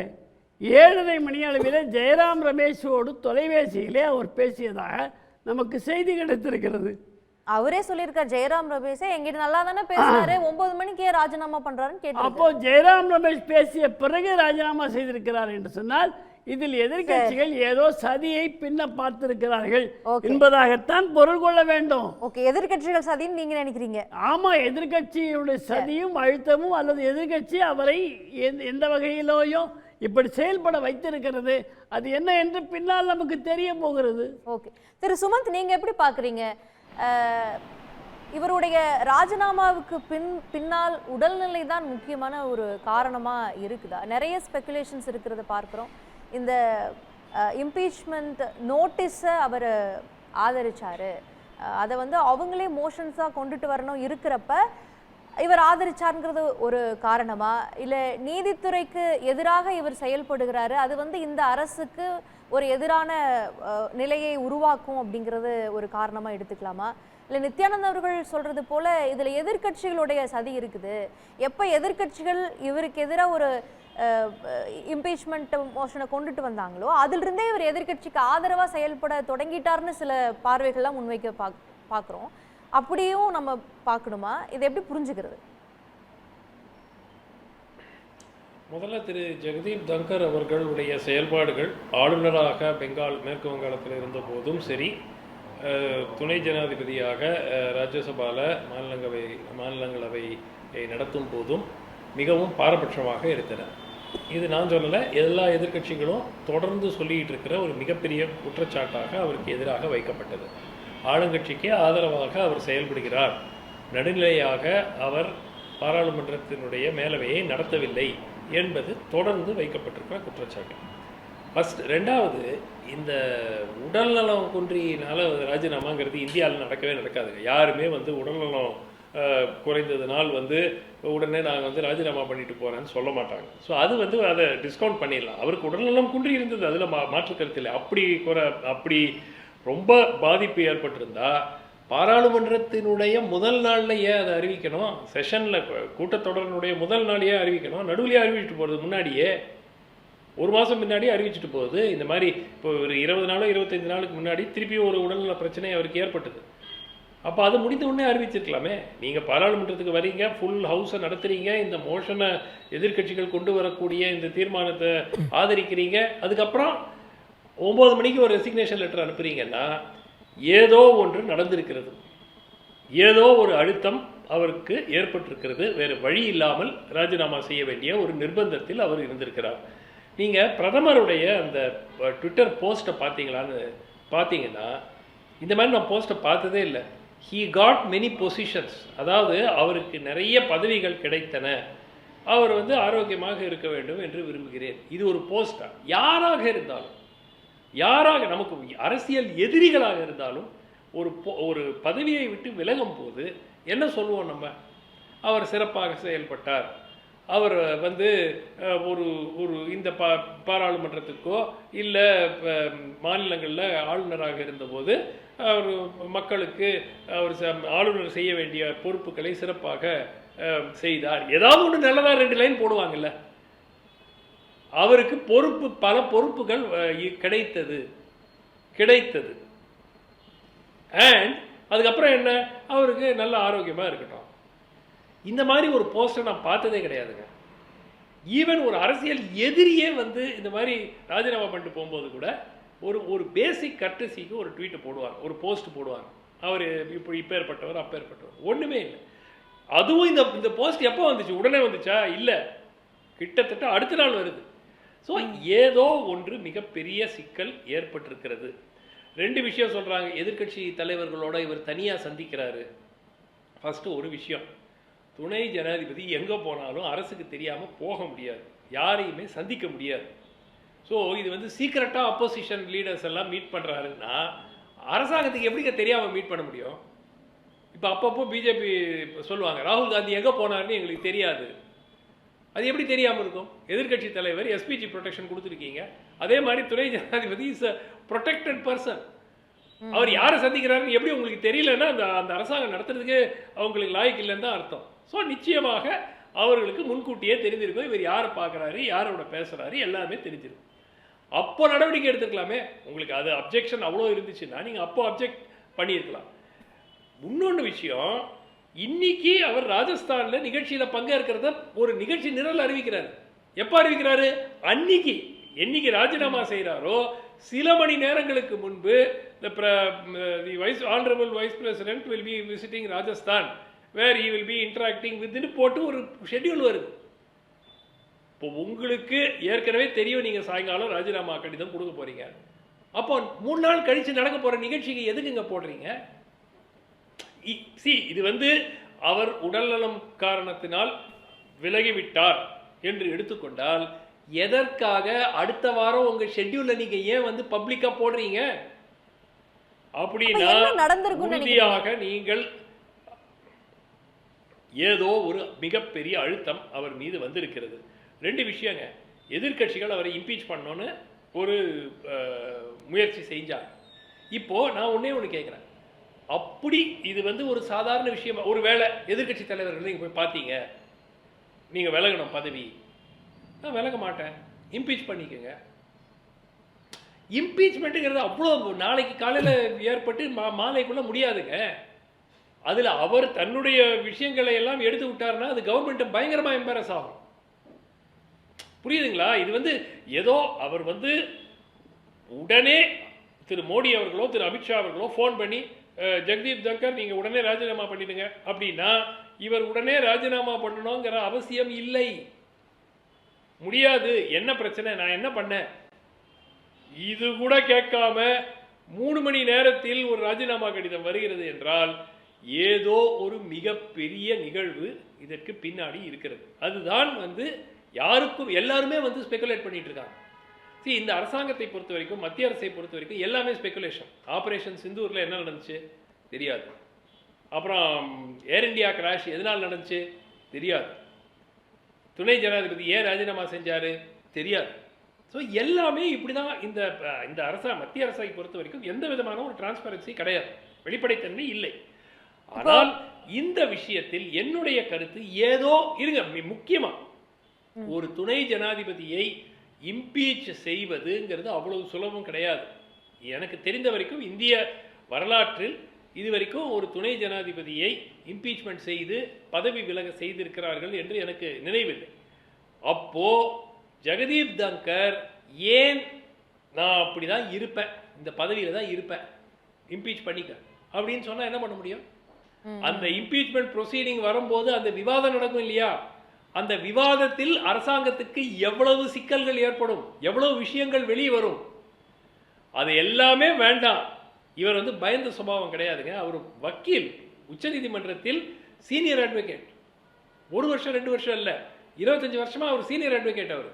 7:30 மணி அளவில் ஜெயராம் ரமேஷோடு தொலைபேசியிலே அவர் பேசியதாக நமக்கு செய்தி கிடைத்திருக்கிறது. அவரே சொல்லியிருக்கார், ஜெயராம் ரமேஷே எங்கிட்ட நல்லா தானே பேசினாரு, 9 மணிக்கே ராஜினாமா பண்றாருன்னு கேட்டு. அப்போ ஜெயராம் ரமேஷ் பேசிய பிறகு ராஜினாமா செய்திருக்கிறார் என்று சொன்னால் இதில் எதிர்க்கட்சிகள் ஏதோ சதியை பின்ன பார்த்திருக்கிறார்கள் Okay. என்பதாகத்தான் பொருள் கொள்ள வேண்டும். ஓகே, எதிர்க்கட்சிகள் சதின்னு நீங்க நினைக்கிறீங்க? ஆமா, எதிர்க்கட்சியுடைய சதியும் அழுத்தமும் அல்லது எதிர்க்கட்சி அவரை எந்த வகையிலோயும் இப்படி செயல்பட வைத்திருக்கிறது, அது என்ன என்று பின்னால் நமக்கு தெரிய போகிறது. ஓகே, திரு சுமந்த், நீங்க எப்படி பாக்குறீங்க? இவருடைய ராஜினாமாவுக்கு பின்னால் உடல்நிலை தான் முக்கியமான ஒரு காரணமா இருக்குதா? நிறைய ஸ்பெகுலேஷன்ஸ் இருக்கிறத பார்க்குறோம். இந்த இம்பீச்மெண்ட் நோட்டீஸை அவர் ஆதரிச்சாரு, அதை வந்து அவங்களே மோஷன்ஸாக கொண்டுட்டு வரணும் இருக்கிறப்ப இவர் ஆதரிச்சாருங்கிறது ஒரு காரணமா, இல்லை நீதித்துறைக்கு எதிராக இவர் செயல்படுகிறாரு, அது வந்து இந்த அரசுக்கு ஒரு எதிரான நிலையை உருவாக்கும் அப்படிங்கிறது ஒரு காரணமா எடுத்துக்கலாமா? இல்லை நித்யானந்த் அவர்கள் சொல்றது போல இதுல எதிர்க்கட்சிகளுடைய சதி இருக்குது, எப்ப எதிர்க்கட்சிகள் இவருக்கு எதிராக ஒரு இம்பீச்மெண்ட் மோஷனை கொண்டுட்டு வந்தாங்களோ அதிலிருந்தே இவர் எதிர்க்கட்சிக்கு ஆதரவா செயல்பட தொடங்கிட்டார்னு சில பார்வைகள்லாம் முன்வைக்க பார்க்குறோம். அப்படியும் நம்ம பார்க்கணுமா? இதை எப்படி புரிஞ்சுக்கிறது? முதல்ல திரு ஜெகதீப் தங்கர் அவர்களுடைய செயல்பாடுகள் ஆளுநராக மேற்கு வங்காளத்தில் இருந்த போதும் சரி, துணை ஜனாதிபதியாக ராஜ்யசபாவில் மாநிலங்களவை நடத்தும் போதும் மிகவும் பாரபட்சமாக இருந்தன. இது நான் சொல்லலை, எல்லா எதிர்க்கட்சிகளும் தொடர்ந்து சொல்லிகிட்டு இருக்கிற ஒரு மிகப்பெரிய குற்றச்சாட்டாக அவருக்கு எதிராக வைக்கப்பட்டது. ஆளுங்கட்சிக்கு ஆதரவாக அவர் செயல்படுகிறார், நடுநிலையாக அவர் பாராளுமன்றத்தினுடைய மேலவையை நடத்தவில்லை என்பது தொடர்ந்து வைக்கப்பட்டிருக்கிற குற்றச்சாட்டு. ஃபஸ்ட். ரெண்டாவது, இந்த உடல்நலம் குன்றினால ராஜினாமாங்கிறது இந்தியாவில் நடக்காதுங்க. யாருமே உடல்நலம் குறைந்ததுனால் உடனே நாங்கள் ராஜினாமா பண்ணிட்டு போகிறேன்னு சொல்ல மாட்டாங்க. ஸோ அது அதை டிஸ்கவுண்ட் பண்ணிடலாம். அவருக்கு உடல்நலம் குன்றி இருந்தது, அதில் மாற்று கருத்தில். அப்படி ரொம்ப பாதிப்பு ஏற்பட்டிருந்தா பாராளுமன்றத்தினுடைய முதல் நாள்லையே அதை அறிவிக்கணும். செஷனில் கூட்டத்தொடரினுடைய முதல் நாளையே அறிவிக்கணும். நடுவிலேயே அறிவிச்சுட்டு போகிறது, முன்னாடியே ஒரு மாதம் முன்னாடியே அறிவிச்சுட்டு போகுது. இந்த மாதிரி இப்போ ஒரு 20 நாளோ 25 நாளுக்கு முன்னாடி திருப்பி ஒரு உடல்நல பிரச்சனை அவருக்கு ஏற்பட்டது. அப்போ அது முடிந்த உடனே அறிவிச்சிருக்கலாமே. நீங்கள் பாராளுமன்றத்துக்கு வரீங்க, ஃபுல் ஹவுஸை நடத்துகிறீங்க, இந்த மோஷனை எதிர்க்கட்சிகள் கொண்டு வரக்கூடிய இந்த தீர்மானத்தை ஆதரிக்கிறீங்க, அதுக்கப்புறம் 9 மணிக்கு ஒரு ரெசிக்னேஷன் லெட்டர் அனுப்புறீங்கன்னா ஏதோ ஒன்று நடந்திருக்கிறது, ஏதோ ஒரு அழுத்தம் அவருக்கு ஏற்பட்டிருக்கிறது. வேறு வழி இல்லாமல் ராஜினாமா செய்ய வேண்டிய ஒரு நிர்பந்தத்தில் அவர் இருந்திருக்கிறார். நீங்கள் பிரதமருடைய அந்த ட்விட்டர் போஸ்ட்டை பார்த்தீங்கன்னா இந்த மாதிரி நான் போஸ்ட்டை பார்த்ததே இல்லை. ஹீ காட் மெனி பொசிஷன்ஸ், அதாவது அவருக்கு நிறைய பதவிகள் கிடைத்தன, அவர் ஆரோக்கியமாக இருக்க வேண்டும் என்று விரும்புகிறேன். இது ஒரு போஸ்டா? யாராக இருந்தாலும், நமக்கு அரசியல் எதிரிகளாக இருந்தாலும் ஒரு பதவியை விட்டு விலகும் போது என்ன சொல்லுவோம் நம்ம? அவர் சிறப்பாக செயல்பட்டார், அவர் ஒரு இந்த பாராளுமன்றத்துக்கோ இல்லை மாநிலங்களில் ஆளுநராக இருந்தபோது அவர் மக்களுக்கு அவர் ஆளுநர் செய்ய வேண்டிய பொறுப்புகளை சிறப்பாக செய்தார். ஏதாவது ஒன்று நல்லதாக 2 லைன் போடுவாங்கல்ல. அவருக்கு பல பொறுப்புகள் கிடைத்தது. அண்ட் அதுக்கப்புறம் என்ன, அவருக்கு நல்ல ஆரோக்கியமாக இருக்கட்டும். இந்த மாதிரி ஒரு போஸ்டை நான் பார்த்ததே கிடையாதுங்க. ஈவன் ஒரு அரசியல் எதிரியே இந்த மாதிரி ராஜினாமா பண்ணிட்டு போகும்போது கூட ஒரு பேசிக் கர்டசிக்கு ஒரு ட்வீட்டை போடுவாங்க, ஒரு போஸ்ட் போடுவாங்க. அவர் இப்பேற்பட்டவர் அப்பேற்பட்டவர், ஒன்றுமே இல்லை. அதுவும் இந்த போஸ்ட் எப்போ வந்துச்சு? உடனே வந்துச்சா? இல்லை, கிட்டத்தட்ட அடுத்த நாள் வருது. ஸோ ஏதோ ஒன்று மிகப்பெரிய சிக்கல் ஏற்பட்டிருக்கிறது. 2 விஷயம் சொல்கிறாங்க. எதிர்க்கட்சி தலைவர்களோட இவர் தனியாக சந்திக்கிறாரு. ஃபஸ்ட்டு ஒரு விஷயம், துணை ஜனாதிபதி எங்கே போனாலும் அரசுக்கு தெரியாமல் போக முடியாது, யாரையுமே சந்திக்க முடியாது. ஸோ இது சீக்கிரட்டாக அப்போசிஷன் லீடர்ஸ் எல்லாம் மீட் பண்ணுறாருன்னா அரசாங்கத்துக்கு எப்படிங்க தெரியாமல் மீட் பண்ண முடியும்? இப்போ அப்பப்போ பிஜேபி சொல்லுவாங்க, ராகுல் காந்தி எங்கே போனாருன்னு எங்களுக்கு தெரியாது. அது எப்படி தெரியாமல் இருக்கும்? எதிர்க்கட்சி தலைவர் எஸ்பிஜி ப்ரொடெக்ஷன் கொடுத்துருக்கீங்க. அதே மாதிரி துணை ஜனாதிபதி இஸ் அ ப்ரொடெக்டட் பர்சன். அவர் யாரை சந்திக்கிறாருன்னு எப்படி உங்களுக்கு தெரியலன்னா அந்த அரசாங்கம் நடத்துறதுக்கு அவங்களுக்கு லாய்க்கு இல்லைன்னு தான் அர்த்தம். ஸோ நிச்சயமாக அவர்களுக்கு முன்கூட்டியே தெரிஞ்சிருக்கும், இவர் யாரை பார்க்குறாரு, யாரோட பேசுகிறாரு, எல்லாமே தெரிஞ்சிருக்கும். அப்போ நடவடிக்கை எடுத்துக்கலாமே. உங்களுக்கு அது அப்ஜெக்ஷன் அவ்வளோ இருந்துச்சுன்னா நீங்கள் அப்போ அப்ஜெக்ட் பண்ணியிருக்கலாம். இன்னொன்று விஷயம், இன்னைக்கு அவர் ராஜஸ்தானில் நிகழ்ச்சியில் பங்கேற்கிறத ஒரு நிகழ்ச்சி நிரல் அறிவிக்கிறார். எப்போ அறிவிக்கிறாரு? அன்னைக்கு என்னைக்கு ராஜினாமா செய்கிறாரோ சில மணி நேரங்களுக்கு முன்பு the honorable vice president will be visiting Rajasthan where he will be interacting with போட்டு ஒரு ஷெட்யூல் வருது. இப்போ உங்களுக்கு ஏற்கனவே தெரியும் நீங்கள் சாயங்காலம் ராஜினாமா கடிதம் கொடுக்க போறீங்க. அப்போ 3 நாள் கழிச்சு நடக்க போற நிகழ்ச்சிக்கு எதுக்குங்க போடுறீங்க? இது வந்து அவர் உடல்நலம் காரணத்தினால் விலகிவிட்டார் என்று எடுத்துக்கொண்டால் எதற்காக அடுத்த வாரம் உங்க ஷெட்யூல்ல நீங்க ஏன் வந்து பப்ளிக்கா போடுறீங்க? அப்படின்னா உறுதியாக நீங்கள் ஏதோ ஒரு மிகப்பெரிய அழுத்தம் அவர் மீது வந்திருக்கிறது. 2 விஷயங்க. எதிர்க்கட்சிகள் அவரை இம்பீச் பண்ணணும்னு ஒரு முயற்சி செஞ்சாங்க. இப்போ நான் ஒண்ணு கேட்கிறேன், அப்படி இது வந்து ஒரு சாதாரண விஷயம், ஒரு வேளை எதிர்க்கட்சி தலைவர்கள் நீங்க போய் பார்த்தீங்க, நீங்க விலகணும் பதவி, நான் விலக மாட்டேன், இம்பீச் பண்ணிக்கோங்க. இம்பீச்மெண்ட்டுங்கிறது அவ்வளோ நாளைக்கு காலையில் ஏற்பட்டு மாலைக்குள்ள முடியாதுங்க. அதில் அவர் தன்னுடைய விஷயங்களை எல்லாம் எடுத்து விட்டாருன்னா அது கவர்மெண்ட்டை பயங்கரமாக எம்பாரஸ் ஆகும். புரியுதுங்களா? இது வந்து ஏதோ அவர் வந்து உடனே திரு மோடி அவர்களோ திரு அமித்ஷா அவர்களோ ஃபோன் பண்ணி ஜெகதீப் தங்கர் நீங்கள் உடனே ராஜினாமா பண்ணிடுங்க அப்படின்னா இவர் உடனே ராஜினாமா பண்ணணுங்கிற அவசியம் இல்லை. முடியாது. என்ன பிரச்சனை, நான் என்ன பண்ணேன், இது கூட கேட்காம 3 மணி நேரத்தில் ஒரு ராஜினாமா கடிதம் வருகிறது என்றால் ஏதோ ஒரு மிகப்பெரிய நிகழ்வு இதற்கு பின்னாடி இருக்கிறது. அதுதான் வந்து யாருக்கும் எல்லாருமே வந்து ஸ்பெகுலேட் பண்ணிட்டு இருக்காங்க. இந்த அரசாங்கத்தை பொறுத்த வரைக்கும், மத்திய அரசை பொறுத்த வரைக்கும் எல்லாமே ஸ்பெகுலேஷன். ஆபரேஷன் சிந்தூர்ல என்ன நடந்துச்சு தெரியாது. அப்புறம் ஏர் இந்தியா கிராஷ் எதனால் நடந்துச்சு தெரியாது. துணை ஜனாதிபதி ஏன் ராஜினாமா செஞ்சாரு தெரியாது. ஸோ எல்லாமே இப்படிதான். இந்த மத்திய அரசை பொறுத்த வரைக்கும் எந்த விதமான ஒரு டிரான்ஸ்பரன்சி கிடையாது, வெளிப்படைத்தன்மை இல்லை. ஆனால் இந்த விஷயத்தில் என்னுடைய கருத்து ஏதோ இருங்க, முக்கியமா ஒரு துணை ஜனாதிபதியை இம்பீச் செய்வதுங்கிறது அவ்வளவு சுலபம் கிடையாது. எனக்கு தெரிந்த வரைக்கும் இந்திய வரலாற்றில் இதுவரைக்கும் ஒரு துணை ஜனாதிபதியை இம்பீச்மெண்ட் செய்து பதவி விலக செய்திருக்கிறார்கள் என்று எனக்கு நினைவில்லை. அப்போ ஜெகதீப் தங்கர் ஏன் நான் அப்படிதான் இருப்பேன், இந்த பதவியில தான் இருப்பேன், இம்பீச் பண்ணிக்க அப்படின்னு சொன்னா என்ன பண்ண முடியும்? அந்த இம்பீச்மெண்ட் ப்ரொசீடிங் வரும்போது அந்த விவாதம் நடக்கும் இல்லையா? அந்த விவாதத்தில் அரசாங்கத்துக்கு எவ்வளவு சிக்கல்கள் ஏற்படும், எவ்வளவு விஷயங்கள் வெளியே வரும், அது எல்லாமே வேண்டாம். இவர் வந்து பயந்த சுபாவம் கிடையாதுங்க. அவர் வக்கீல், உச்சநீதிமன்றத்தில் சீனியர் அட்வொகேட். 1 வருஷம் 2 வருஷம் இல்ல, 25 வருஷமா அவர் சீனியர் அட்வொகேட். அவர்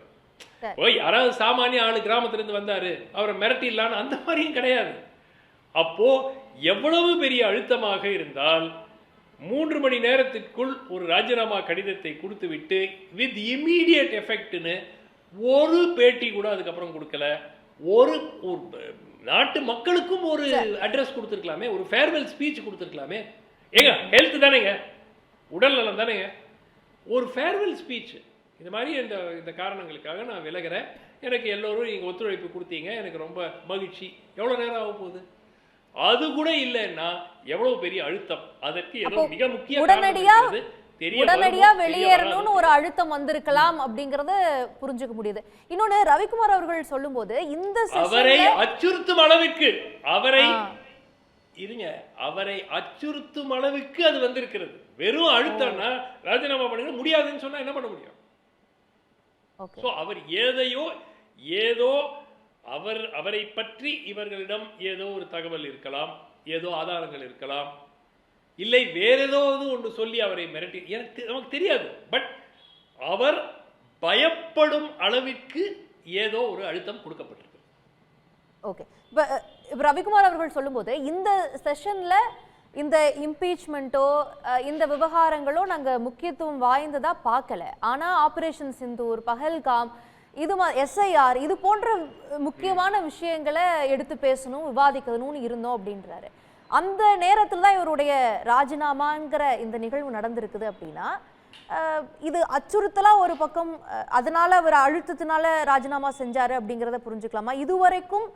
யாராவது சாமானிய ஆளு கிராமத்திலிருந்து வந்தாரு அவரை மிரட்டிடலான்னு அந்த மாதிரியும் கிடையாது. அப்போ எவ்வளவு பெரிய அழுத்தமாக இருந்தால் 3 மணி நேரத்திற்குள் ஒரு ராஜினாமா கடிதத்தை கொடுத்து விட்டு வித் இமீடியட் எஃபெக்ட்னு ஒரு பேட்டி கூட அதுக்கப்புறம் கொடுக்கல. ஒரு நாட்டு மக்களுக்கும் ஒரு அட்ரஸ் கொடுத்துருக்கலாமே, ஒரு ஃபேர்வெல் ஸ்பீச் கொடுத்துருக்கலாமே. ஏங்க ஹெல்த் தானேங்க, உடல் நலம் தானேங்க, ஒரு ஃபேர்வெல் ஸ்பீச். இந்த மாதிரி இந்த காரணங்களுக்காக நான் விலகிறேன், எனக்கு எல்லோரும் நீங்கள் ஒத்துழைப்பு கொடுத்தீங்க, எனக்கு ரொம்ப மகிழ்ச்சி. எவ்வளோ நேரம் ஆக போகுது? அது கூட இல்லைன்னா எவ்வளவு பெரிய அழுத்தம். அதற்கு ஏதோ மிக முக்கிய உடனடியா வெளியேறணும்னு ஒரு அழுத்தம் வந்திருக்கலாம் அப்படிங்கறத புரிஞ்சுக்க முடியுது. இன்னொன்னு, ரவிக்குமார் அவர்கள் சொல்லும் போது இந்த அவரை அச்சுறுத்தும் அளவுக்கு அவரை அச்சுறுத்தும் அளவுக்கு அது வந்திருக்கிறது. வெறும் அழுத்தம்னா ராஜினாமா பண்ண முடியாதுன்னு சொன்னா என்ன பண்ண முடியும்? அவர் ஏதோ அவரை பற்றி இவர்களிடம் ஏதோ ஒரு தகவல் இருக்கலாம், ஏதோ ஆதாரங்கள் இருக்கலாம், இல்லை வேற ஏதோ ஒன்று சொல்லி அவரை மிரட்டி, நமக்கு தெரியாது. பட் அவர் பயப்படும் அளவிற்கு ஏதோ ஒரு அழுத்தம் கொடுக்கப்பட்டிருக்கு. ஓகே, இப்போ ரவிக்குமார் அவர்கள் சொல்லும்போது இந்த செஷன்ல இந்த இம்பீச்மெண்ட்டோ இந்த விவகாரங்களோ நாங்கள் முக்கியத்துவம் வாய்ந்ததா பார்க்கல, ஆனால் ஆபரேஷன் சிந்தூர், பஹல்காம், இது SIR இது போன்ற முக்கியமான விஷயங்களை எடுத்து பேசணும், விவாதிக்கணும்னு இருந்தோம் அப்படின்றாரு. அந்த நேரத்தில் தான் இவருடைய ராஜினாமாங்கிற இந்த நிகழ்வு நடந்திருக்குது. அப்படின்னா இது அச்சுறுத்தலா ஒரு பக்கம், அதனால அவர் அழுத்தத்தினால ராஜினாமா செஞ்சாரு அப்படிங்கிறத புரிஞ்சுக்கலாமா? இதுவரைக்கும்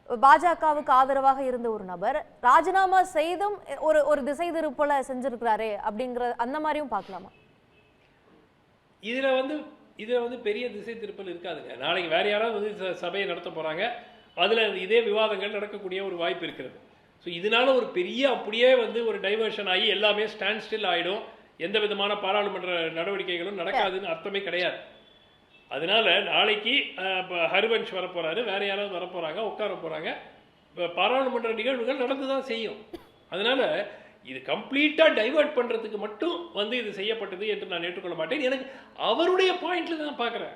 பாஜகவுக்கு ஆதரவாக இருந்த ஒரு நபர் ராஜினாமா செய்தும் ஒரு திசை திருப்பல செஞ்சிருக்கிறாரே அப்படிங்கிற அந்த மாதிரியும் பார்க்கலாமா? இதுல வந்து இதில் வந்து பெரிய திசை திருப்பல் இருக்காதுங்க. நாளைக்கு வேறு யாராவது வந்து சபையை நடத்த போகிறாங்க, அதில் இதே விவாதங்கள் நடக்கக்கூடிய ஒரு வாய்ப்பு இருக்கிறது. ஸோ இதனால ஒரு பெரிய அப்படியே வந்து ஒரு டைவர்ஷன் ஆகி எல்லாமே ஸ்டாண்ட் ஸ்டில் ஆகிடும், எந்த விதமான பாராளுமன்ற நடவடிக்கைகளும் நடக்காதுன்னு அர்த்தமே கிடையாது. அதனால நாளைக்கு ஹரிவன்ஷ் வரப்போகிறாரு, வேறு யாராவது வரப்போகிறாங்க, உட்கார போகிறாங்க, பாராளுமன்ற நிகழ்வுகள் நடந்து தான் செய்யும். அதனால் இது கம்ப்ளீட்டாக டைவர்ட் பண்ணுறதுக்கு மட்டும் வந்து இது செய்யப்பட்டது என்று நான் ஏற்றுக்கொள்ள மாட்டேன். எனக்கு அவருடைய பாயிண்ட்ல தான் பார்க்குறேன்.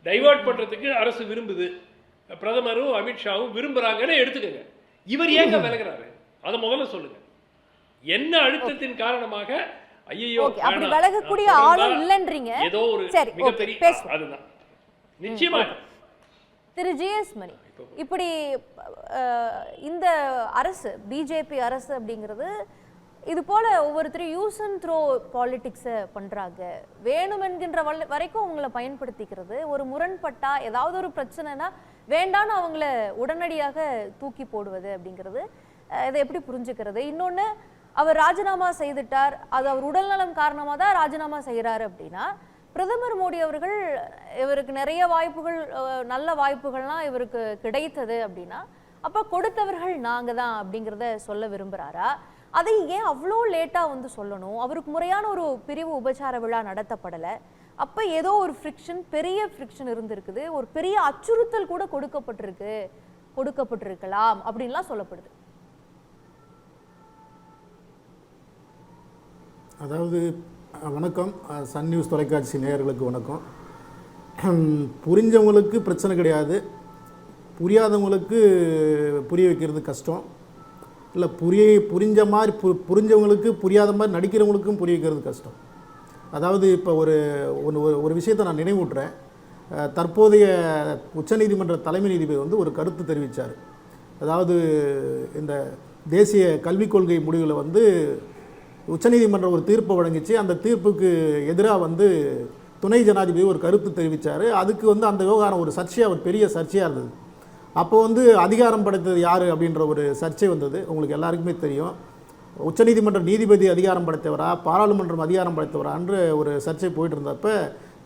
டைவர்ட் பண்ணுறதுக்கு அரசு விரும்புது, பிரதமரும் அமித்ஷாவும் விரும்புகிறாங்கன்னு எடுத்துக்கோங்க. இவர் ஏங்க விலகிறாரு அதை முதல்ல சொல்லுங்க. என்ன அழுத்தத்தின் காரணமாக ஐயோ அப்படி விலகக்கூடிய ஆளும் இல்லன்றீங்க. ஏதோ ஒரு மிகப்பெரிய அதுதான் நிச்சயமா. திரு ஜிஎஸ் மணி, இப்படி இந்த அரசு பிஜேபி அரசு அப்படிங்கிறது இது போல ஒவ்வொருத்தரும் யூஸ் அண்ட் த்ரோ பாலிடிக்ஸை பண்றாங்க. வேணும் என்கின்ற வரைக்கும் அவங்களை பயன்படுத்திக்கிறது. ஒரு முரண்பட்டா ஏதாவது ஒரு பிரச்சனைனா வேண்டான்னு அவங்கள உடனடியாக தூக்கி போடுவது அப்படிங்கிறது இதை எப்படி புரிஞ்சுக்கிறது? இன்னொன்று, அவர் ராஜினாமா செய்துட்டார், அது அவர் உடல்நலம் காரணமாக தான் ராஜினாமா செய்கிறாரு அப்படின்னா பிரதமர் மோடி அவர்கள் இவருக்கு நிறைய வாய்ப்புகள், நல்ல வாய்ப்புகள்லாம் இவருக்கு கிடைத்தது அப்படின்னா அப்போ கொடுத்தவர்கள் நாங்கள் தான் அப்படிங்கிறத சொல்ல விரும்புகிறாரா? அதை ஏன் அவ்வளோ லேட்டாக வந்து சொல்லணும்? அவருக்கு முறையான ஒரு பிரிவு உபச்சார விழா நடத்தப்படலை. அப்போ ஏதோ ஒரு ஃப்ரிக்ஷன், பெரிய ஃப்ரிக்ஷன் இருந்திருக்குது, ஒரு பெரிய அச்சுறுத்தல் கூட கொடுக்கப்பட்டிருக்கலாம் அப்படின்லாம் சொல்லப்படுது. அதாவது வணக்கம், சன் நியூஸ் தொலைக்காட்சி நேயர்களுக்கு வணக்கம். புரிஞ்சவங்களுக்கு பிரச்சனை கிடையாது, புரியாதவங்களுக்கு புரிய வைக்கிறது கஷ்டம். இல்லை புரிஞ்ச மாதிரி புரிஞ்சவங்களுக்கு புரியாத மாதிரி நடிக்கிறவங்களுக்கும் புரிய வைக்கிறது கஷ்டம். அதாவது இப்போ ஒரு விஷயத்தை நான் நினைவூட்டுறேன். தற்போதைய உச்சநீதிமன்ற தலைமை நீதிபதி வந்து ஒரு கருத்து தெரிவித்தார். அதாவது இந்த தேசிய கல்விக் கொள்கை முடிவில் வந்து உச்சநீதிமன்றம் ஒரு தீர்ப்பை வழங்கிச்சு. அந்த தீர்ப்புக்கு எதிராக வந்து துணை ஜனாதிபதி ஒரு கருத்து தெரிவித்தார். அதுக்கு வந்து அந்த விவகாரம் ஒரு சர்ச்சையாக, ஒரு பெரிய சர்ச்சையாக இருந்தது. அப்போ வந்து அதிகாரம் படைத்தது யார் அப்படின்ற ஒரு சர்ச்சை வந்தது. உங்களுக்கு எல்லாருக்குமே தெரியும். உச்சநீதிமன்ற நீதிபதி அதிகாரம் படைத்தவரா, பாராளுமன்றம் அதிகாரம் படைத்தவரான்ற ஒரு சர்ச்சை போயிட்டு இருந்தப்ப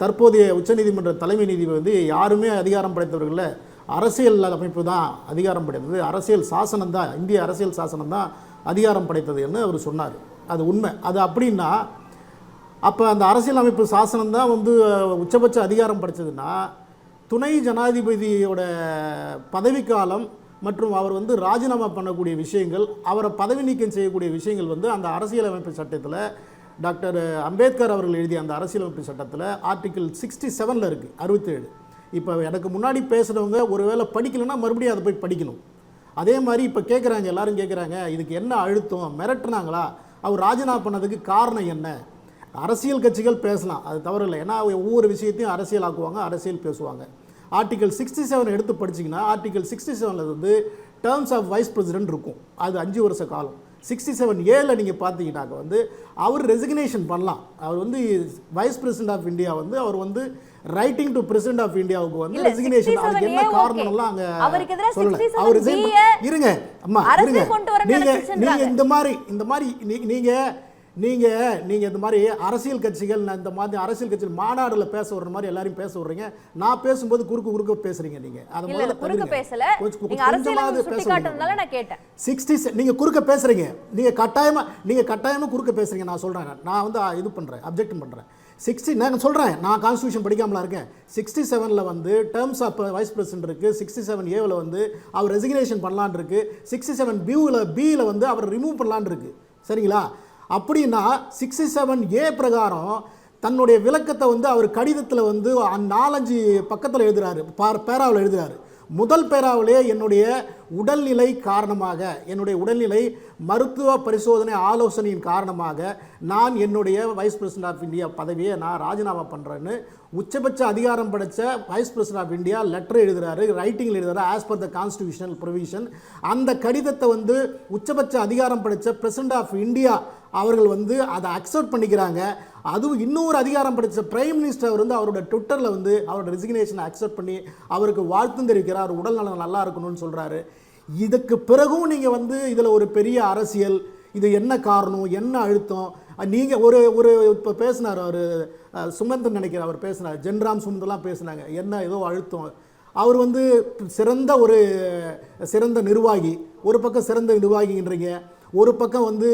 தற்போதைய உச்சநீதிமன்ற தலைமை நீதிபதி வந்து யாருமே அதிகாரம் படைத்தவர்களில் அரசியல் அமைப்பு தான் அதிகாரம் படைத்தது, அரசியல் சாசனம் தான், இந்திய அரசியல் சாசனம் தான் அதிகாரம் படைத்ததுன்னு அவர் சொன்னார். அது உண்மை. அது அப்படின்னா அப்போ அந்த அரசியல் அமைப்பு சாசனம் தான் வந்து உச்சபட்ச அதிகாரம் படைச்சதுன்னா துணை ஜனாதிபதியோட பதவிக்காலம் மற்றும் அவர் வந்து ராஜினாமா பண்ணக்கூடிய விஷயங்கள், அவரை பதவி நீக்கம் செய்யக்கூடிய விஷயங்கள் வந்து அந்த அரசியலமைப்பு சட்டத்தில் டாக்டர் அம்பேத்கர் அவர்கள் எழுதிய அந்த அரசியலமைப்பு சட்டத்தில் ஆர்டிகிள் 67 இருக்குது, 67. இப்போ எனக்கு முன்னாடி பேசுகிறவங்க ஒருவேளை படிக்கலைன்னா மறுபடியும் அதை போய் படிக்கணும். அதே மாதிரி இப்போ கேட்குறாங்க, எல்லாரும் கேட்குறாங்க, இதுக்கு என்ன அழுத்தம், மிரட்டுனாங்களா, அவர் ராஜினாமா பண்ணதுக்கு காரணம் என்ன? அரசியல் கட்சிகள் பேசலாம், அது தவறில்லை. ஏன்னா ஒவ்வொரு விஷயத்தையும் அரசியல் ஆக்குவாங்க, அரசியல் பேசுவாங்க. ஆர்டிகல் 67 எடுத்து படிச்சிங்கன்னா ஆர்டிகல் 67 வந்து டேர்ம்ஸ் ஆஃப் வைஸ் பிரசிடென்ட் இருக்கும், அது 5 வருஷ காலம். 67A நீங்கள் பார்த்தீங்கன்னாக்க வந்து அவர் ரெசிக்னேஷன் பண்ணலாம். அவர் வந்து வைஸ் பிரசிடென்ட் ஆஃப் இந்தியா வந்து அவர் வந்து ரைட்டிங் டு பிரசிடென்ட் ஆஃப் இந்தியாவுக்கு வந்து ரெசிக்னேஷன், அதுக்கு என்ன காரணம்லாம் அங்கே சொல்லலை. அவர் இருங்க அம்மா இருங்க, நீங்கள் இந்த மாதிரி நீங்கள் இந்த மாதிரி அரசியல் கட்சிகள், இந்த மாதிரி அரசியல் கட்சிகள் மாநாடுல பேச விடுற மாதிரி எல்லாரையும் பேச விடுறீங்க. நான் பேசும்போது குறுக்க பேசுறீங்க. நீங்க அதை முதல்ல குறுக்க பேசல, நீங்க அரசியல் சுட்டிக்காட்டுறதுனால நான் கேட்டேன். 60 நீங்க குறுக்க பேசுறீங்க, நீங்க கட்டாயமா குறுக்க பேசுறீங்க. நான் சொல்றேன், நான் வந்து இது பண்றேன், அப்ஜெக்ட் பண்றேன். 60 நான் சொல்றேன், நான் கான்ஸ்டிடியூஷன் படிக்காமலாம் இருக்கேன். 67 வந்து டேர்ம்ஸ் ஆஃப் வைஸ் பிரசிடென்ட் இருக்கு, 67A வந்து அவர் ரெசிக்னேஷன் பண்ணலான்னு இருக்கு, 67B வந்து அவர் ரிமூவ் பண்ணலான்னு இருக்கு. சரிங்களா? அப்படின்னா 67A பிரகாரம் தன்னுடைய விளக்கத்தை வந்து அவர் கடிதத்தில் வந்து 4-5 பக்கத்தில் எழுதுறாரு, பேராவில் எழுதுறாரு. முதல் பேராவிலே என்னுடைய உடல்நிலை காரணமாக, என்னுடைய உடல்நிலை மருத்துவ பரிசோதனை ஆலோசனையின் காரணமாக நான் என்னுடைய வைஸ் பிரசிடென்ட் ஆஃப் இந்தியா பதவியை நான் ராஜினாமா பண்ணுறேன்னு உச்சபட்ச அதிகாரம் படைத்த vice president of India letter எழுதுறாரு, ரைட்டிங்கில் எழுதுறாரு, as per the constitutional provision. அந்த கடிதத்தை வந்து உச்சபட்ச அதிகாரம் படைத்த பிரசிடென்ட் ஆஃப் இந்தியா அவர்கள் வந்து அதை அக்செப்ட் பண்ணிக்கிறாங்க. அதுவும் இன்னொரு அதிகாரம் படைத்த பிரைம் மினிஸ்டர் வந்து அவரோட ட்விட்டரில் வந்து அவரோட ரெசிக்னேஷனை அக்செப்ட் பண்ணி அவருக்கு வாழ்த்து தெரிவிக்கிறார், உடல் நலம் நல்லா இருக்கணும்னு சொல்கிறாரு. இதுக்கு பிறகும் நீங்கள் வந்து இதில் ஒரு பெரிய அரசியல், இது என்ன காரணம், என்ன அழுத்தம்? நீங்கள் ஒரு ஒரு இப்போ பேசினார் அவர் சுமந்தன் நினைக்கிறார், அவர் பேசினார், ஜென்ராம் சுமந்தெல்லாம் பேசினாங்க, என்ன ஏதோ அழுத்தம். அவர் வந்து சிறந்த நிர்வாகி, ஒரு பக்கம் சிறந்த நிர்வாகின்றீங்க, ஒரு பக்கம் வந்து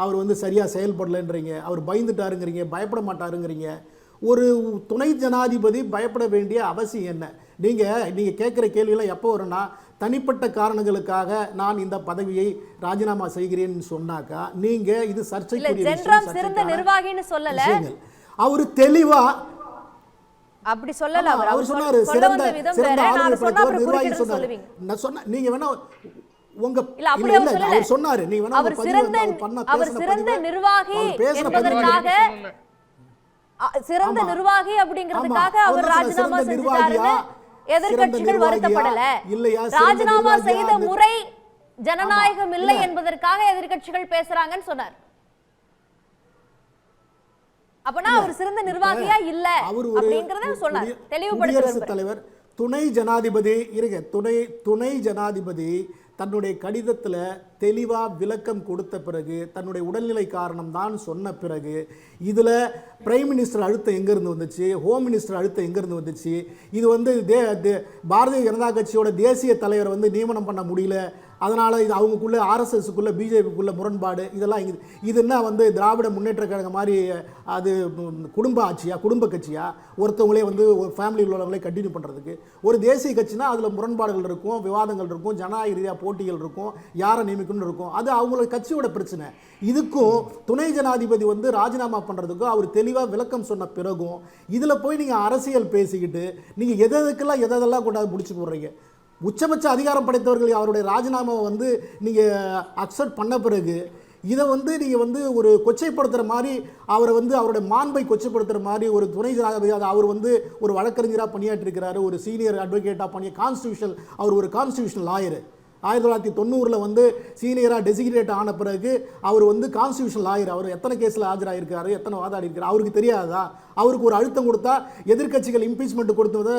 அவர் வந்து சரியாக செயல்படலைன்றீங்க, அவர் பயந்துட்டாருங்கிறீங்க, பயப்பட மாட்டாருங்கிறீங்க. ஒரு துணை ஜனாதிபதி பயப்பட வேண்டிய அவசியம் என்ன? நீங்கள் கேட்குற கேள்வியெல்லாம் எப்போ வரும்னா, தனிப்பட்ட காரணங்களுக்காக நான் இந்த பதவியை ராஜினாமா செய்கிறேன்னு சொன்னாக்கா நீங்கள் இது சர்ச்சைக்குரிய விஷயங்கள். அவர் தெளிவா அப்படி சொல்லல, அவர் சொன்னாரு சிறந்த ஆளுமை படைத்தவர் நிர்வாகி சொன்னாரு. நான் சொன்ன நீங்க வேணா உங்க இல்ல அவர் சொன்னாரு, நீ வேணா அவர் சிறந்த நிர்வாகி என்பதற்காக, சிறந்த நிர்வாகி அப்படிங்கிறதுக்காக அவர் ராஜினாமா செஞ்சிட்டாருன்னு எதிர்க்கட்சிகள் வருத்தப்படல. ராஜினாமா செய்த முறை ஜனநாயகம் இல்லை என்பதற்காக எதிர்க்கட்சிகள் பேசுறாங்கன்னு சொன்னார். அப்பனா அவர் சிறந்த நிர்வாகியா இல்ல அப்படிங்கறத சொன்னார், தெளிவுபடுத்த தலைவர். துணை ஜனாதிபதி தன்னுடைய கடிதத்தில் தெளிவாக விளக்கம் கொடுத்த பிறகு, தன்னுடைய உடல்நிலை காரணம் தான் சொன்ன பிறகு, இதில் பிரைம் மினிஸ்டர் அழுத்தம் எங்கேருந்து வந்துச்சு, ஹோம் மினிஸ்டர் அழுத்தம் எங்கேருந்து வந்துச்சு, இது வந்து பாரதிய ஜனதா கட்சியோட தேசிய தலைவரை வந்து நியமனம் பண்ண முடியல, அதனால் இது அவங்களுக்குள்ள ஆர்எஸ்எஸ்க்குள்ளே பிஜேபிக்குள்ளே முரண்பாடு, இதெல்லாம் இது என்ன வந்து திராவிட முன்னேற்ற கழகம் மாதிரி அது குடும்ப ஆட்சியா, குடும்ப கட்சியா, ஒருத்தவங்களே வந்து ஒரு ஃபேமிலியில் உள்ளவங்களே கண்டினியூ பண்ணுறதுக்கு. ஒரு தேசிய கட்சினா அதில் முரண்பாடுகள் இருக்கும், விவாதங்கள் இருக்கும், ஜனநாயக ரீதியாக போட்டிகள் இருக்கும், யாரை நியமிக்கணும்னு இருக்கும், அது அவங்களோட கட்சியோட பிரச்சனை. இதுக்கும் துணை ஜனாதிபதி வந்து ராஜினாமா பண்ணுறதுக்கும் அவர் தெளிவாக விளக்கம் சொன்ன பிறகும் இதில் போய் நீங்கள் அரசியல் பேசிக்கிட்டு நீங்கள் எதெல்லாம் கொண்டாந்து முடிச்சு போடுறீங்க. உச்சபட்ச அதிகாரம் படைத்தவர்கள் அவருடைய ராஜினாமாவை வந்து நீங்கள் அக்செப்ட் பண்ண பிறகு இதை வந்து நீங்கள் வந்து ஒரு கொச்சைப்படுத்துகிற மாதிரி, அவரை வந்து அவருடைய மாண்பை கொச்சைப்படுத்துகிற மாதிரி ஒரு துணை ஜனாதிபதி, அவர் வந்து ஒரு வழக்கறிஞராக பணியாற்றிருக்கிறாரு, ஒரு சீனியர் அட்வொகேட்டாக அவர் ஒரு கான்ஸ்டியூஷனல் லாயரு. 1990 வந்து சீனியராக டெசிக்னேட் ஆன பிறகு அவர் வந்து கான்ஸ்டியூஷனல் லாயர். அவர் எத்தனை கேஸில் ஆஜராகிருக்காரு, எத்தனை வாதாடி இருக்காரு, அவருக்கு தெரியாதா? அவருக்கு ஒரு அழுத்தம் கொடுத்தா எதிர்க்கட்சிகள் இம்பீச்மெண்ட் கொடுத்ததை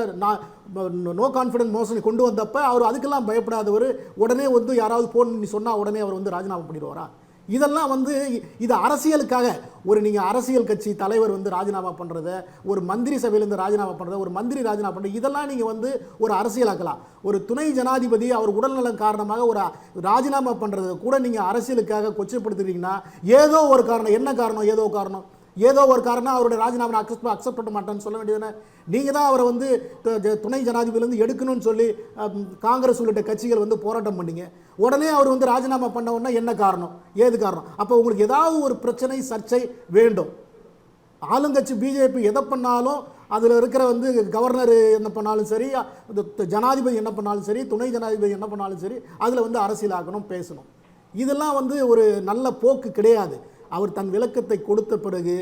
நோ கான்ஃபிடன்ஸ் மோஷன் கொண்டு வந்தப்போ அவர் அதுக்கெல்லாம் பயப்படாதவர், உடனே வந்து யாராவது போன் சொன்னால் உடனே அவர் வந்து ராஜினாமா பண்ணிடுவாரா? இதெல்லாம் வந்து இது அரசியலுக்காக, நீங்கள் அரசியல் கட்சி தலைவர் வந்து ராஜினாமா பண்ணுறத, ஒரு மந்திரி சபையிலேருந்து ராஜினாமா பண்ணுறத, ஒரு மந்திரி ராஜினாமா பண்ணுறது, இதெல்லாம் நீங்கள் வந்து ஒரு அரசியலாக்கலாம். ஒரு துணை ஜனாதிபதி அவர் உடல்நலம் காரணமாக ஒரு ராஜினாமா பண்ணுறத கூட நீங்கள் அரசியலுக்காக கொச்சைப்படுத்துறீங்கன்னா ஏதோ ஒரு காரணம், என்ன காரணம், ஏதோ ஒரு காரணம் அவருடைய ராஜினாமா அக்செப்ட் பண்ண மாட்டேன்னு சொல்ல வேண்டியதுதானே? நீங்கள் தான் அவரை வந்து துணை ஜனாதிபதியிலேருந்து எடுக்கணும்னு சொல்லி காங்கிரஸ் உள்ளிட்ட கட்சிகள் வந்து போராட்டம் பண்ணிங்க. உடனே அவர் வந்து ராஜினாமா பண்ண உடனே என்ன காரணம், ஏது காரணம்? அப்போ உங்களுக்கு ஏதாவது ஒரு பிரச்சனை, சர்ச்சை வேண்டும். ஆளுங்கட்சி பிஜேபி எதை பண்ணாலும், அதில் இருக்கிற வந்து கவர்னர் என்ன பண்ணாலும் சரி, ஜனாதிபதி என்ன பண்ணாலும் சரி, துணை ஜனாதிபதி என்ன பண்ணாலும் சரி, அதில் வந்து அரசியலாக்கணும், பேசணும். இதெல்லாம் வந்து ஒரு நல்ல போக்கு கிடையாது. அவர் தன் விளக்கத்தை கொடுத்த பிறகு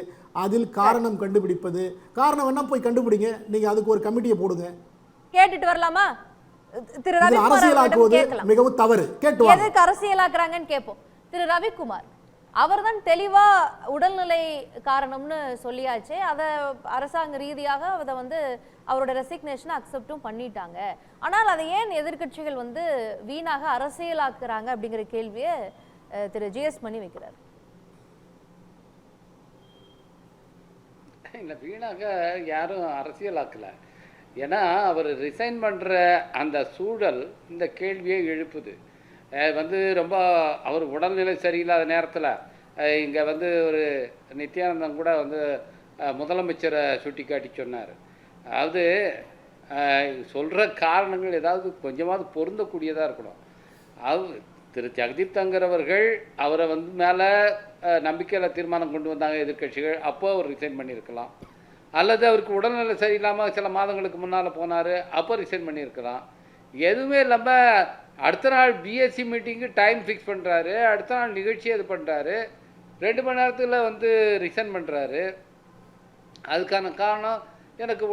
அதில் காரணம் கண்டுபிடிப்பது, காரணம் வேணா போய் கண்டுபிடிங்க, நீங்க அதுக்கு ஒரு கமிட்டியை போடுங்க, கேட்டுட்டு வரலாமா? திரு அரசியலாக்குவது மிகவும் தவறு. கேட்டுவாங்க எதுக்கு அரசியலாக்குறாங்கன்னு கேட்போம். திரு ரவிக்குமார் அவர்தான் தெளிவா உடல்நிலை காரணம்னு சொல்லியாச்சு, அதை அரசாங்க ரீதியாக அதை வந்து அவரோட ரெசிக்னேஷனை அக்செப்டும் பண்ணிட்டாங்க. ஆனால் அதை ஏன் எதிர்க்கட்சிகள் வந்து வீணாக அரசியலாக்குறாங்க அப்படிங்கிற கேள்வியை திரு ஜிஎஸ் மணி வைக்கிறார். இல்லை, வீணாக யாரும் அரசியலாக்கலை. ஏன்னா அவர் ரிசைன் பண்ணுற அந்த சூழல் இந்த கேள்வியை எழுப்புது. வந்து ரொம்ப அவர் உடல்நிலை சரியில்லாத நேரத்தில் இங்கே வந்து ஒரு நித்யானந்தன் கூட வந்து முதலமைச்சரை சுட்டி காட்டி சொன்னார். அதாவது சொல்கிற காரணங்கள் ஏதாவது கொஞ்சமாவது பொருந்தக்கூடியதாக இருக்கணும். அது திரு ஜெகதீப் தங்கர் அவர்கள் அவரை வந்து மேலே நம்பிக்கையில் தீர்மானம் கொண்டு வந்தாங்க எதிர்க்கட்சிகள், அப்போ அவர் ரிசைன் பண்ணியிருக்கலாம். அல்லது அவருக்கு உடல்நிலை சரியில்லாமல் சில மாதங்களுக்கு முன்னால் போனார், அப்போ ரிசைன் பண்ணியிருக்கலாம். எதுவுமே இல்லாமல் அடுத்த நாள் பிஎஸ்சி மீட்டிங்கு டைம் ஃபிக்ஸ் பண்ணுறாரு, அடுத்த நாள் நிகழ்ச்சி இது பண்ணுறாரு, 2 மணி நேரத்தில் வந்து ரிசைன் பண்ணுறாரு. அதுக்கான காரணம் எனக்கு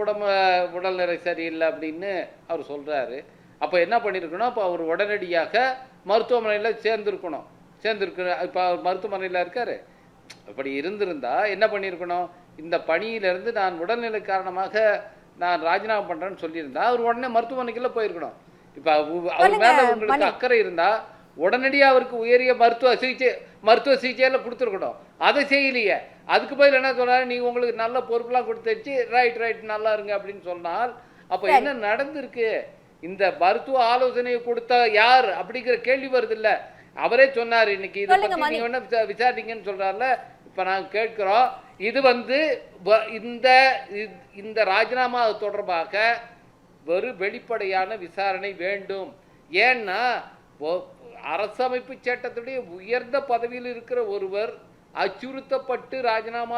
உடல்நிலை சரியில்லை அப்படின்னு அவர் சொல்கிறாரு. அப்போ என்ன பண்ணியிருக்கணும், அப்போ அவர் உடனடியாக மருத்துவமனையில் சேர்ந்துருக்கணும். இப்போ அவர் மருத்துவமனையில் இருக்கார். அப்படி இருந்திருந்தால் என்ன பண்ணியிருக்கணும், இந்த பணியிலேருந்து நான் உடல்நிலை காரணமாக நான் ராஜினாமா பண்ணுறேன்னு சொல்லியிருந்தா அவர் உடனே மருத்துவமனைக்குள்ளே போயிருக்கணும். இப்போ அவர் மேலே உங்களுக்கு அக்கறை இருந்தால் உடனடியாக அவருக்கு உயரிய மருத்துவ சிகிச்சையில் கொடுத்துருக்கணும். அதை செய்யலையே. அதுக்கு பதில் என்ன சொல்றாரு, நீ உங்களுக்கு நல்ல பொறுப்புலாம் கொடுத்துருச்சு, ரைட் நல்லா இருங்க அப்படின்னு சொன்னால் அப்போ என்ன நடந்திருக்கு? இந்த மருத்துவ ஆலோசனையை கொடுத்த யார் அப்படிங்கிற கேள்வி வருது இல்ல. அவரே சொன்னார் இன்னைக்கு இதை பற்றி நீங்க வேணா விசாரிங்கன்னு சொல்றாருல. இப்போ நாங்கள் கேட்கிறோம், இது இந்த ராஜினாமா தொடர்பாக வெறும் வெளிப்படையான விசாரணை வேண்டும். ஏன்னா அரசமைப்பு சட்டத்துடைய உயர்ந்த பதவியில் இருக்கிற ஒருவர் அச்சுறுத்தப்பட்டு ராஜினாமா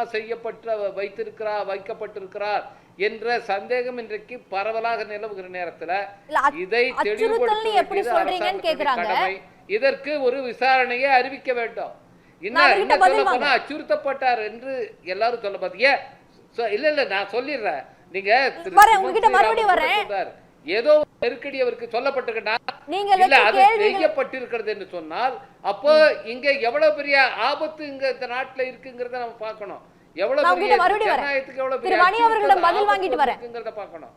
வைக்கப்பட்டிருக்கிறார் என்ற சந்தேகம் இன்றைக்கு பரவலாக நிலவுகிற நேரத்தில் இதை தெளிவுபடுத்த கடமை. இதற்கு ஒரு விசாரணையை அறிவிக்க வேண்டும். என்ன சொல்ல போனா அச்சுறுத்தப்பட்டார் என்று எல்லாரும் சொல்ல பாத்தீங்க. இல்ல நான் சொல்லிடுறேன். நீங்க ஏதோ நெருக்கடி அவருக்கு சொல்லப்பட்டிருக்கா இல்ல அது செய்யப்பட்டிருக்கிறது என்று சொன்னால் அப்போ இங்க எவ்வளவு பெரிய ஆபத்து இங்க இந்த நாட்டுல இருக்குங்கிறத நம்ம பார்க்கணும். எவ்வளவு பெரிய ஜனநாயகத்துக்கு எவ்வளவு பெரிய பார்க்கணும்.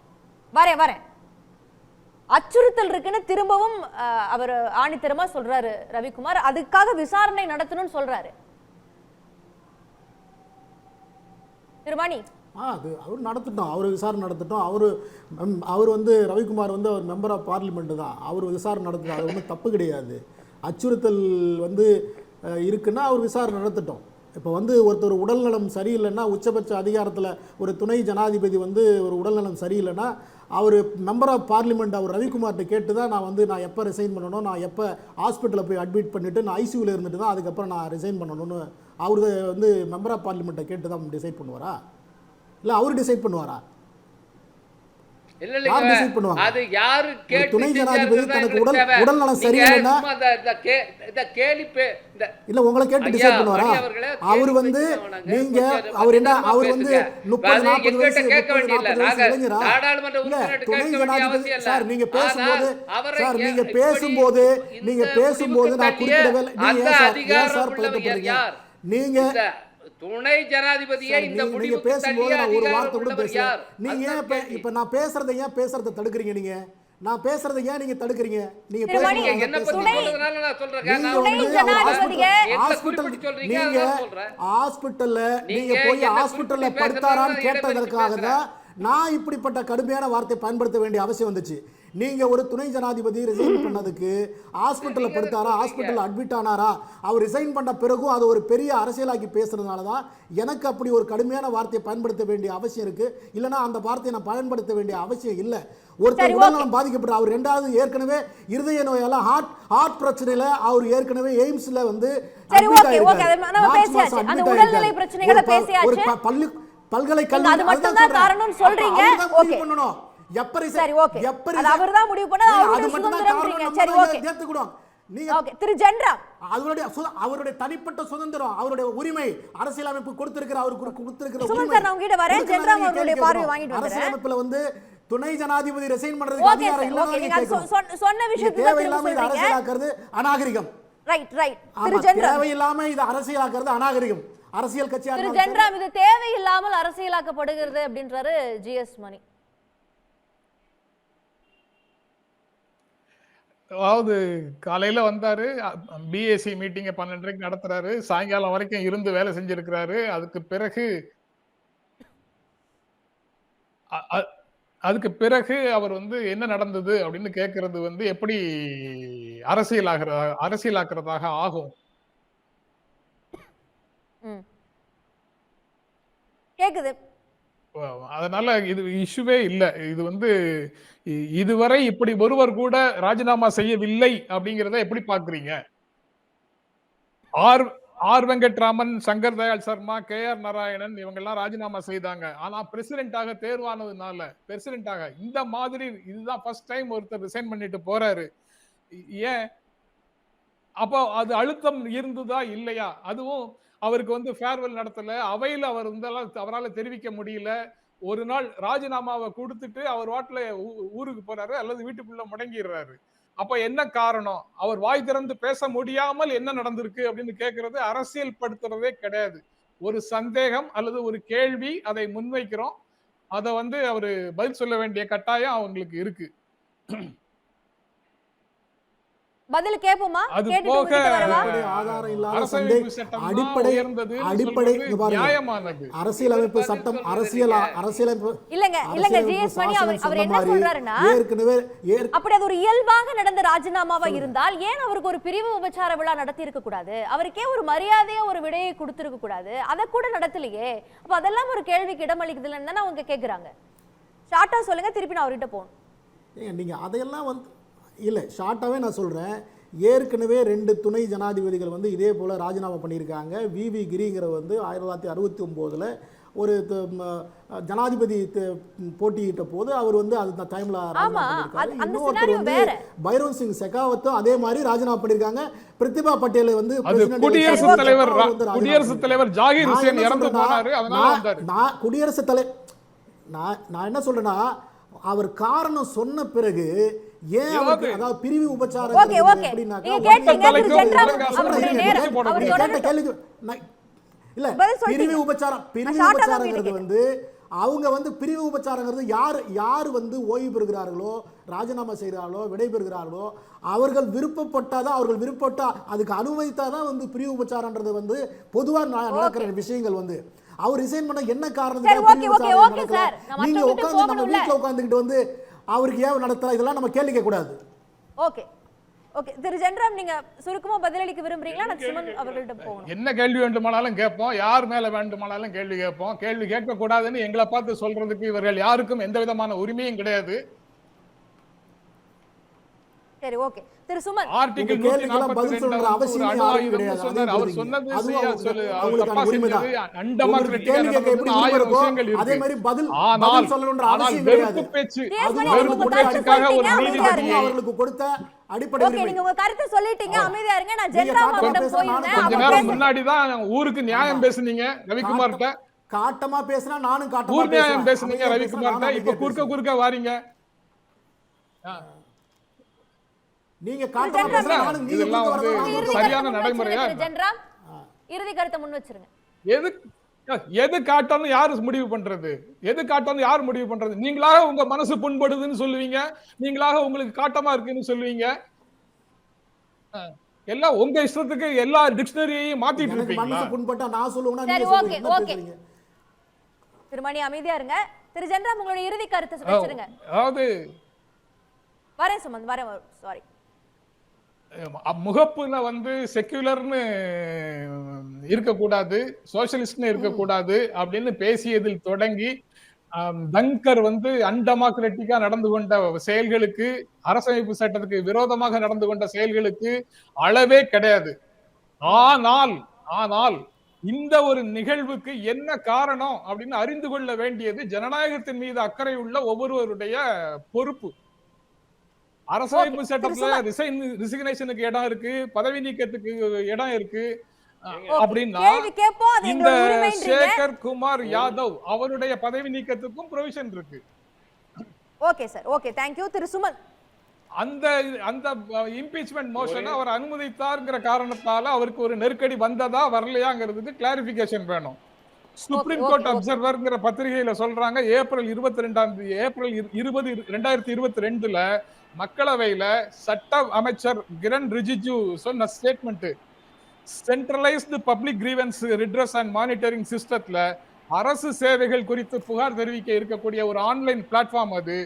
வரேன் அச்சுறுத்தல் இருக்குன்னு திரும்பவும் அவர் ஆணித்தரமா சொல்றாரு ரவிக்குமார். அதுக்காக விசாரணை நடத்தணும்னு சொல்றாரு திருமணி. அது அவர் நடத்திட்டோம், அவர் விசாரணை நடத்திட்டோம். அவர் Ravikumar our member of parliament தான், அவர் விசாரணை நடத்திட்டோம். அது ஒன்றும் தப்பு கிடையாது. அச்சுறுத்தல் இருக்குன்னா அவர் விசாரணை நடத்திட்டோம். இப்போ ஒருத்தர் உடல்நலம் சரியில்லைன்னா, உச்சபட்ச அதிகாரத்தில் ஒரு துணை ஜனாதிபதி ஒரு உடல்நலம் சரியில்லைன்னா அவர் மெம்பர் ஆஃப் பார்லிமெண்ட் அவர் ரவிக்குமார்கிட்ட கேட்டு தான் நான் எப்போ ரிசைன் பண்ணணும், நான் எப்போ ஹாஸ்பிட்டலில் போய் அட்மிட் பண்ணிவிட்டு நான் ஐசியூவில் இருந்துட்டு தான் அதுக்கப்புறம் நான் ரிசைன் பண்ணணும்னு அவர் மெம்பர் ஆஃப் பார்லிமெண்ட்டை கேட்டு தான் டிசைட் பண்ணுவாரா? இல்லை அவர் டிசைட் பண்ணுவாரா? அது யாரு துணை ஜனாதிபதி தனக்கு உடல்நலம் சரியில்லைன்னா இல்ல உங்களை கேட்டு டிசைட் பண்ணுவாரா? அவர் நீங்க அவர் என்ன அவர் 30-40 வயசு இளைஞரா? துணை ஜனாதிபதி சார் நீங்க பேசும்போது நான் குறிப்பிடவே ஏன் சார் பதட்டப்படுறீங்க? நீங்க துணை ஜனாதிபதியை இந்த முடிவு பேசும்போது நான் ஒரு வார்த்தை கூட பேசல. நீங்க ஏன் இப்ப நான் பேசுறத தடுக்குறீங்க? நான் பேசுறதை ஏன் நீங்க தடுக்குறீங்க? நீங்க பேசுறீங்க என்ன பத்தி சொல்றதுனால நான் சொல்றேன். நீங்க ஹாஸ்பிடல்ல நீங்க போய் ஹாஸ்பிடல்ல படுத்தாரான்னு கேட்டதற்காக தான் நான் இப்படிப்பட்ட கடுமையான வார்த்தை பயன்படுத்த வேண்டிய அவசியம் வந்துச்சு. நீங்க ஒரு துணை ஜனாதிபதி ரிசைன் பண்ணதுக்கு ஹாஸ்பிட்டல்ல படுத்தாரா, ஹாஸ்பிட்டல்ல அட்மிட் ஆனாரா, அவர் ரிசைன் பண்ண பிறகும் அது ஒரு பெரிய அரசியலாக்கி பேசுறதுனால தான் எனக்கு அப்படி ஒரு கடுமையான வார்த்தையை பயன்படுத்த வேண்டிய அவசியம் இருக்கு. இல்லைன்னா அந்த வார்த்தையை நான் பயன்படுத்த வேண்டிய அவசியம் இல்லை. ஒருத்தர் உடல்நலம் பாதிக்கப்பட்ட அவர் ரெண்டாவது ஏற்கனவே இருதய நோயால ஹார்ட் பிரச்சனையில அவர் ஏற்கனவே எய்ம்ஸ்ல பல்கலைக்கழகம் அவருடைய தனிப்பட்ட சுதந்திரம், அவருடைய உரிமை அரசியலமைப்பு கொடுத்திருக்கிற அரசியலமைப்புல துணை ஜனாதிபதி ரிசைன் பண்றதுக்கு அதிகாரம் அரசியலாக்குறது அநாகரிகம். தேவையில்லாம இது அரசியலாக்குறது அநாகரிகம். அரசியல் கட்சி இது தேவையில்லாமல் அரசியலாக்கப்படுகிறது அப்படின்றாரு ஜிஎஸ் மணி. அதாவது காலையில வந்தாரு, பிஏசி மீட்டிங்க 12:30 நடத்துறாரு, சாயங்காலம் வரைக்கும் இருந்து வேலை செஞ்சிருக்கிறாரு. அதுக்கு பிறகு அவர் என்ன நடந்தது அப்படின்னு கேட்கறது எப்படி அரசியலாக்குறதாக ஆகும்? கேக்குது. அதனால இது இஷ்யூவே இல்ல. இது இதுவரை இப்படி ஒருவர் கூட ராஜினாமா செய்யவில்லை அப்படிங்கறத எப்படி பாக்குறீங்க? ஆர் வெங்கட்ராமன், சங்கர் தயாள் சர்மா, KR நாராயணன் இவங்க எல்லாம் ராஜினாமா செய்தாங்க. ஆனா பிரசிடென்டாக தேர்வானதுனால இந்த மாதிரி இதுதான் ஃபர்ஸ்ட் டைம் ஒருத்தர் ரிசைன் பண்ணிட்டு போறாரு. ஏன் அப்போ அது அழுத்தம் இருந்ததா இல்லையா? அதுவும் அவருக்கு ஃபேர்வெல் நடத்தல, அவையில அவர் அவரால் தெரிவிக்க முடியல. ஒரு நாள் ராஜினாமாவை கொடுத்துட்டு அவர் வாட்டில ஊருக்கு போறாரு அல்லது வீட்டுக்குள்ள முடங்கிடுறாரு. அப்ப என்ன காரணம்? அவர் வாய் திறந்து பேச முடியாமல் என்ன நடந்திருக்கு அப்படின்னு கேட்கறது அரசியல் படுத்துறதே கிடையாது. ஒரு சந்தேகம் அல்லது ஒரு கேள்வி, அதை முன்வைக்கிறோம். அதை அவரு பதில் சொல்ல வேண்டிய கட்டாயம் அவங்களுக்கு இருக்கு. பதில் கேட்போமா? அது கேட்டுட்டு போக உங்ககிட்ட வரவா? அடிப்படை ஆதாரம் இல்லாத அரசியலமைப்பு சட்டம் தான் அடிப்படை உயர்ந்ததுன்னு அடிப்படை சொல்றது இங்க பாருங்க. நியாயமானது. அரசியலமைப்பு பதில் சட்டம் சொல்றது அரசியலமைப்பு இல்லங்க ஜிஎஸ் மணி அவர் என்ன சொல்றாருன்னா, ஏற்கனவே அப்படி அது ஒரு இயல்பாக நடந்த ராஜினாமாவா இருந்தால் ஏன் அவருக்கு ஒரு பிரிவு உபச்சார விழா நடத்தி இருக்க கூடாது? அவருக்கே ஒரு மரியாதையா ஒரு விடையை கொடுத்திருக்க கூடாது? அதை கூட நடத்தலையே. அப்ப அதெல்லாம் ஒரு கேள்விக்கு இடமளிக்குதுன்னு தானே அவங்க கேக்குறாங்க. ஷார்ட்டா சொல்லுங்க, திருப்பி நான் அவர்கிட்ட போகணும். நீங்கள் அதையெல்லாம் வந்து இல்லை, ஷார்ட்டாகவே நான் சொல்கிறேன். ஏற்கனவே 2 துணை ஜனாதிபதிகள் வந்து இதே போல் ராஜினாமா பண்ணியிருக்காங்க. விவி கிரிங்கிற வந்து 1969 ஒரு ஜனாதிபதி போட்டியிட்ட போது அவர் வந்து அந்த டைமில் ராஜினாமா பண்ணியிருக்காரு. இன்னொருத்தர் வந்து பைரோன் சிங் செகாவத்தும் அதே மாதிரி ராஜினாமா பண்ணியிருக்காங்க. பிரதிபா பட்டேல் வந்து குடியரசுத் தலைவர் ஜாகிர் ஹுசேன் இறந்து போனாரு, அதனால வந்தாரு. குடியரசுத் தலைவர் நான் என்ன சொல்றேன்னா, அவர் காரணம் சொன்ன பிறகு ஏன் அவருக்கு, அதாவது பிரிவு உபச்சாரம் இல்ல, பிரிவு உபச்சாரங்கிறது வந்து அவங்க வந்து பிரிவு உபச்சாரங்கிறது யார் வந்து ஓய்வு பெறுகிறார்களோ, ராஜினாமா செய்கிறார்களோ, விடைபெறுகிறார்களோ, அவர்கள் விருப்பப்பட்டாதான், அவர்கள் விருப்பப்பட்டா அதுக்கு அனுமதித்தாதான் வந்து பிரிவு உபச்சாரன்றது வந்து பொதுவாக நடக்கிற விஷயங்கள். வந்து அவர் ரிசைன் பண்ண என்ன காரணத்துக்கு நீங்க உட்கார்ந்து நம்ம வீட்டுல உட்கார்ந்துகிட்டு வந்து அவருக்கு ஏன் நடத்தலாம், இதெல்லாம் நம்ம கேள்வி கேட்க கூடாது. ஓகே ஓகே திரு ஜென்ராம், நீங்க சுருக்கமா பதிலளிக்க விரும்புறீங்களா? நான் சுமன் அவர்கள்ட்ட போகணும். என்ன கேள்வி வேண்டுமானாலும் கேட்போம், யார் மேல வேண்டுமானாலும் கேள்வி கேட்போம். கேள்வி கேட்க கூடாதுன்னு எங்களை பார்த்து சொல்றதுக்கு இவர்கள் யாருக்கும் எந்த விதமான உரிமையும் கிடையாது. சரி, ஓகே. திரு சுமன், ஆர்டிகிள் 142 அவசியம் சொன்னார். அவர் சொன்னது அண்டமாக்ரட்டிக்கா நடந்தது 1000 விஷயங்கள் இருக்கு. அதே மாதிரி பதில் சொல்லணும்ன்ற அவசியம் கிடையாது. வெறுப்பு பேச்சுக்காக ஒரு நீதிபதியை அவர்களுக்கு கொடுத்த அடிப்படை ஓகே, நீங்க உங்க கருத்தை சொல்லிட்டீங்க, அமைதியா இருங்க. நான் ஜென்ராம் அவர்கிட்ட போயிருந்தேன். கொஞ்ச நேரம் முன்னாடி தான் ஊருக்கு நியாயம் பேசுனீங்க ரவிக்குமார்ட்ட. காட்டமா பேசினா நானும் காட்டமா ஊர் நியாயம் பேசுனீங்க ரவிக்குமார்ட்ட. இப்ப குறுக்க வாரீங்க. நீங்க காட்டமா பேசினா நானும் இதெல்லாம் வந்து சரியான நடைமுறையா? ஜென்ராம், இறுதி கருத்தை முன் வச்சிருங்க. எது காட்டணும் யாரு முடிவு பண்றது? எது காட்டணும் யார் முடிவு பண்றது? நீங்களாக உங்க மனசு புண்படுதுன்னு சொல்லுவீங்க, நீங்களாக உங்களுக்கு காட்டமா இருக்குன்னு சொல்லுவீங்க. எல்லாம் உங்க இஷ்டத்துக்கு எல்லா டிக்ஷனரியையும் மாத்திட்டு இருப்பீங்க. மனசு புண்பட்டா நான் சொல்லுவேனா? சரி, ஓகே ஓகே. திருமணி அமைதியா இருங்க. திரு ஜென்ராம், உங்களுடைய இறுதி கருத்தை வச்சிருங்க. அதாவது வரேன் சுமந்த், வரேன். சாரி, முகப்புல வந்து செக்யூலர்னு இருக்கக்கூடாது, சோசியலிஸ்ட்னு இருக்கக்கூடாது அப்படின்னு பேசியதில் தொடங்கி தங்கர் வந்து அன்டெமோக்ராட்டிக்கா நடந்து கொண்ட செயல்களுக்கு, அரசமைப்பு சட்டத்துக்கு விரோதமாக நடந்து கொண்ட செயல்களுக்கு அளவே கிடையாது. ஆனால் இந்த ஒரு நிகழ்வுக்கு என்ன காரணம் அப்படின்னு அறிந்து கொள்ள வேண்டியது ஜனநாயகத்தின் மீது அக்கறை உள்ள ஒவ்வொருவருடைய பொறுப்பு. அரசமைப்பு சட்டத்துல ரிசிக்னேஷனுக்கு இடம் இருக்கு, பதவி நீக்கத்துக்கு இடம் இருக்கு. அப்படின்னா இந்த சேகர் குமார் யாதவ் அவருடைய பதவி நீக்கத்துக்கும் ப்ரொவிஷன் இருக்கு. Okay sir, okay, thank you. Thiru Suman, அந்த இம்பீச்மென்ட் மோஷனை அவர் அனுமதித்தார்ங்கிற காரணத்தால அவருக்கு ஒரு நெருக்கடி வந்ததா வரலையாங்கிறதுக்கு கிளாரிபிகேஷன் வேணும். சுப்ரீம் கோர்ட் அப்சர்வர்ங்கிற பத்திரிகையில சொல்றாங்க, ஏப்ரல் 20 2022 மக்களவையில சட்ட அமைச்சர் கிரண் ரிஜிஜு சொன்ன statement, centralised public grievance redress and monitoring சிஸ்டத்துல அரசு சேவைகள் குறித்து புகார் தெரிவிக்க இருக்கக்கூடிய ஒரு ஆன்லைன் பிளாட்ஃபார்ம் அது.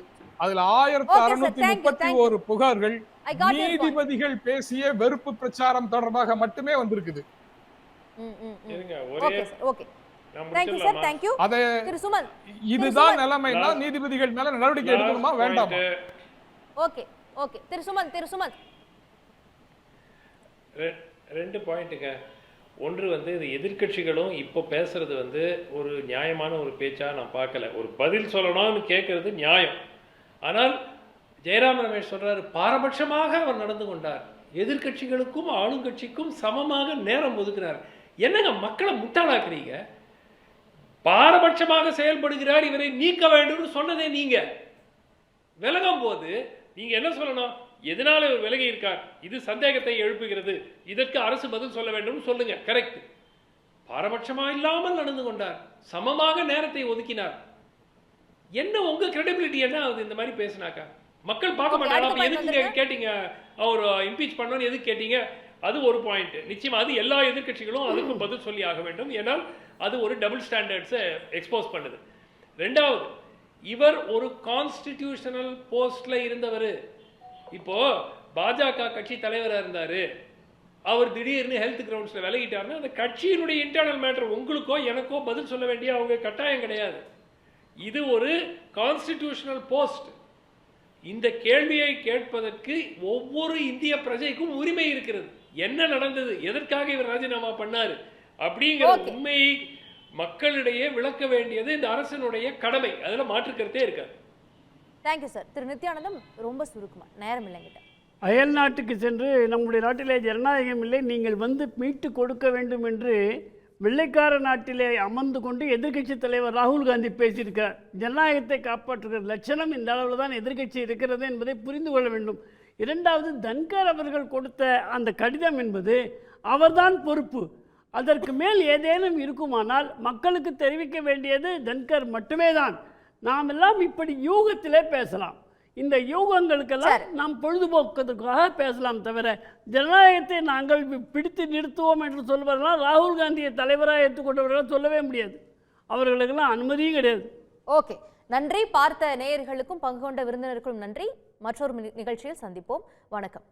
அதுல 1631 புகார்கள் நீதிபதிகள் பேசிய வெறுப்பு பிரச்சாரம் தொடர்பாக மட்டுமே வந்திருக்குது. இதுதான் நிலைமைனா நீதிபதிகள் மேல நடவடிக்கை எடுக்கணுமா வேண்டாமா? Okay okay. திரு சுமன், 2 பாயிண்ட்டுங்க. ஒன்று வந்து இது எதிர்க்கட்சிகளும் இப்போ பேசுறது வந்து ஒரு நியாயமான ஒரு பேச்சா நான் பார்க்கல. ஒரு பதில் சொல்லணும்னு கேட்கறது நியாயம். ஆனால் ஜெயராம் ரமேஷ் சொல்றாரு, பாரபட்சமாக அவர் நடந்து கொண்டார், எதிர்க்கட்சிகளுக்கும் ஆளுங்கட்சிக்கும் சமமாக நேரம் ஒதுக்குறார். என்னங்க மக்களை முட்டாளாக்குறீங்க? பாரபட்சமாக செயல்படுகிறார், இவரை நீக்க வேண்டும்னு சொன்னதே நீங்க. விலகும் போது நீங்க என்ன சொல்லணும்? எதனால இவர் விலகி இருக்கார், இது சந்தேகத்தை எழுப்புகிறது, இதற்கு அரசு பதில் சொல்ல வேண்டும் சொல்லுங்க. கரெக்ட். பாரபட்சமா இல்லாமல் நடந்து கொண்டார், சமமாக நேரத்தை ஒதுக்கினார். என்ன உங்க கிரெடிபிலிட்டி என்ன ஆகுது இந்த மாதிரி பேசினாக்கா? மக்கள் பார்க்க Okay, மாட்டாங்க. அடுத்த அப்ப point எதுக்கு வந்துருங்க. கேட்டீங்க அவர் இம்பீச் பண்ணணும்னு எதுக்கு கேட்டீங்க? அது ஒரு பாயிண்ட். நிச்சயமா அது எல்லா எதிர்க்கட்சிகளும் அதுக்கு பதில் சொல்லி ஆக வேண்டும். ஏன்னால் அது ஒரு டபுள் ஸ்டாண்டர்ட்ஸை எக்ஸ்போஸ் பண்ணுது. ரெண்டாவது, இவர் ஒரு கான்ஸ்டிடியூஷனல் போஸ்ட்ல இருந்தவர். இப்போ பாஜக கட்சி தலைவராக இருந்தாரு, அவர் திடீர்னு ஹெல்த் கிரவுண்ட்ஸ்ல விலகிட்டாருன்னா அந்த கட்சியினுடைய இன்டர்னல் மேட்டர் உங்களுக்கோ எனக்கோ பதில் சொல்ல வேண்டிய அவங்க கட்டாயம் கிடையாது. இது ஒரு கான்ஸ்டிடியூஷனல் போஸ்ட். இந்த கேள்வியை கேட்பதற்கு ஒவ்வொரு இந்திய பிரஜைக்கும் உரிமை இருக்கிறது. என்ன நடந்தது, எதற்காக இவர் ராஜினாமா பண்ணாரு அப்படிங்கிற உண்மையை மக்களிடையே விளக்க வேண்டியது இந்த அரசனுடைய கடமை. அதுல மாற்று கருத்தே இருக்காது. Thank you sir. திரு நித்யானந்தம், ரொம்ப சுருக்குமா, நேரம் இல்லைங்கிட்ட. அயல் நாட்டுக்கு சென்று நம்முடைய நாட்டிலே ஜனநாயகம் இல்லை, நீங்கள் வந்து மீட்டு கொடுக்க வேண்டும் என்று வெள்ளைக்கார நாட்டிலே அமர்ந்து கொண்டு எதிர்க்கட்சி தலைவர் ராகுல் காந்தி பேசியிருக்கார். ஜனநாயகத்தை காப்பாற்றுகிற லட்சணம் இந்த அளவில் தான் எதிர்க்கட்சி இருக்கிறது என்பதை புரிந்து கொள்ள வேண்டும். இரண்டாவது, தன்கர் அவர்கள் கொடுத்த அந்த கடிதம் என்பது அவர்தான் பொறுப்பு. அதற்கு மேல் ஏதேனும் இருக்குமானால் மக்களுக்கு தெரிவிக்க வேண்டியது தன்கர் மட்டுமே தான். நாம் எல்லாம் இப்படி யூகத்திலே பேசலாம். இந்த யூகங்களுக்கெல்லாம் நாம் பொழுதுபோக்குவதற்காக பேசலாம் தவிர ஜனநாயகத்தை நாங்கள் பிடித்து நிறுத்துவோம் என்று சொல்வதெல்லாம் ராகுல் காந்தியை தலைவராக ஏற்றுக்கொண்டவர்களால் சொல்லவே முடியாது. அவர்களுக்கெல்லாம் அனுமதியும் கிடையாது. ஓகே, நன்றி. பார்த்த நேயர்களுக்கும் பங்கு கொண்ட விருந்தினருக்கும் நன்றி. மற்றொரு நிகழ்ச்சியில் சந்திப்போம். வணக்கம்.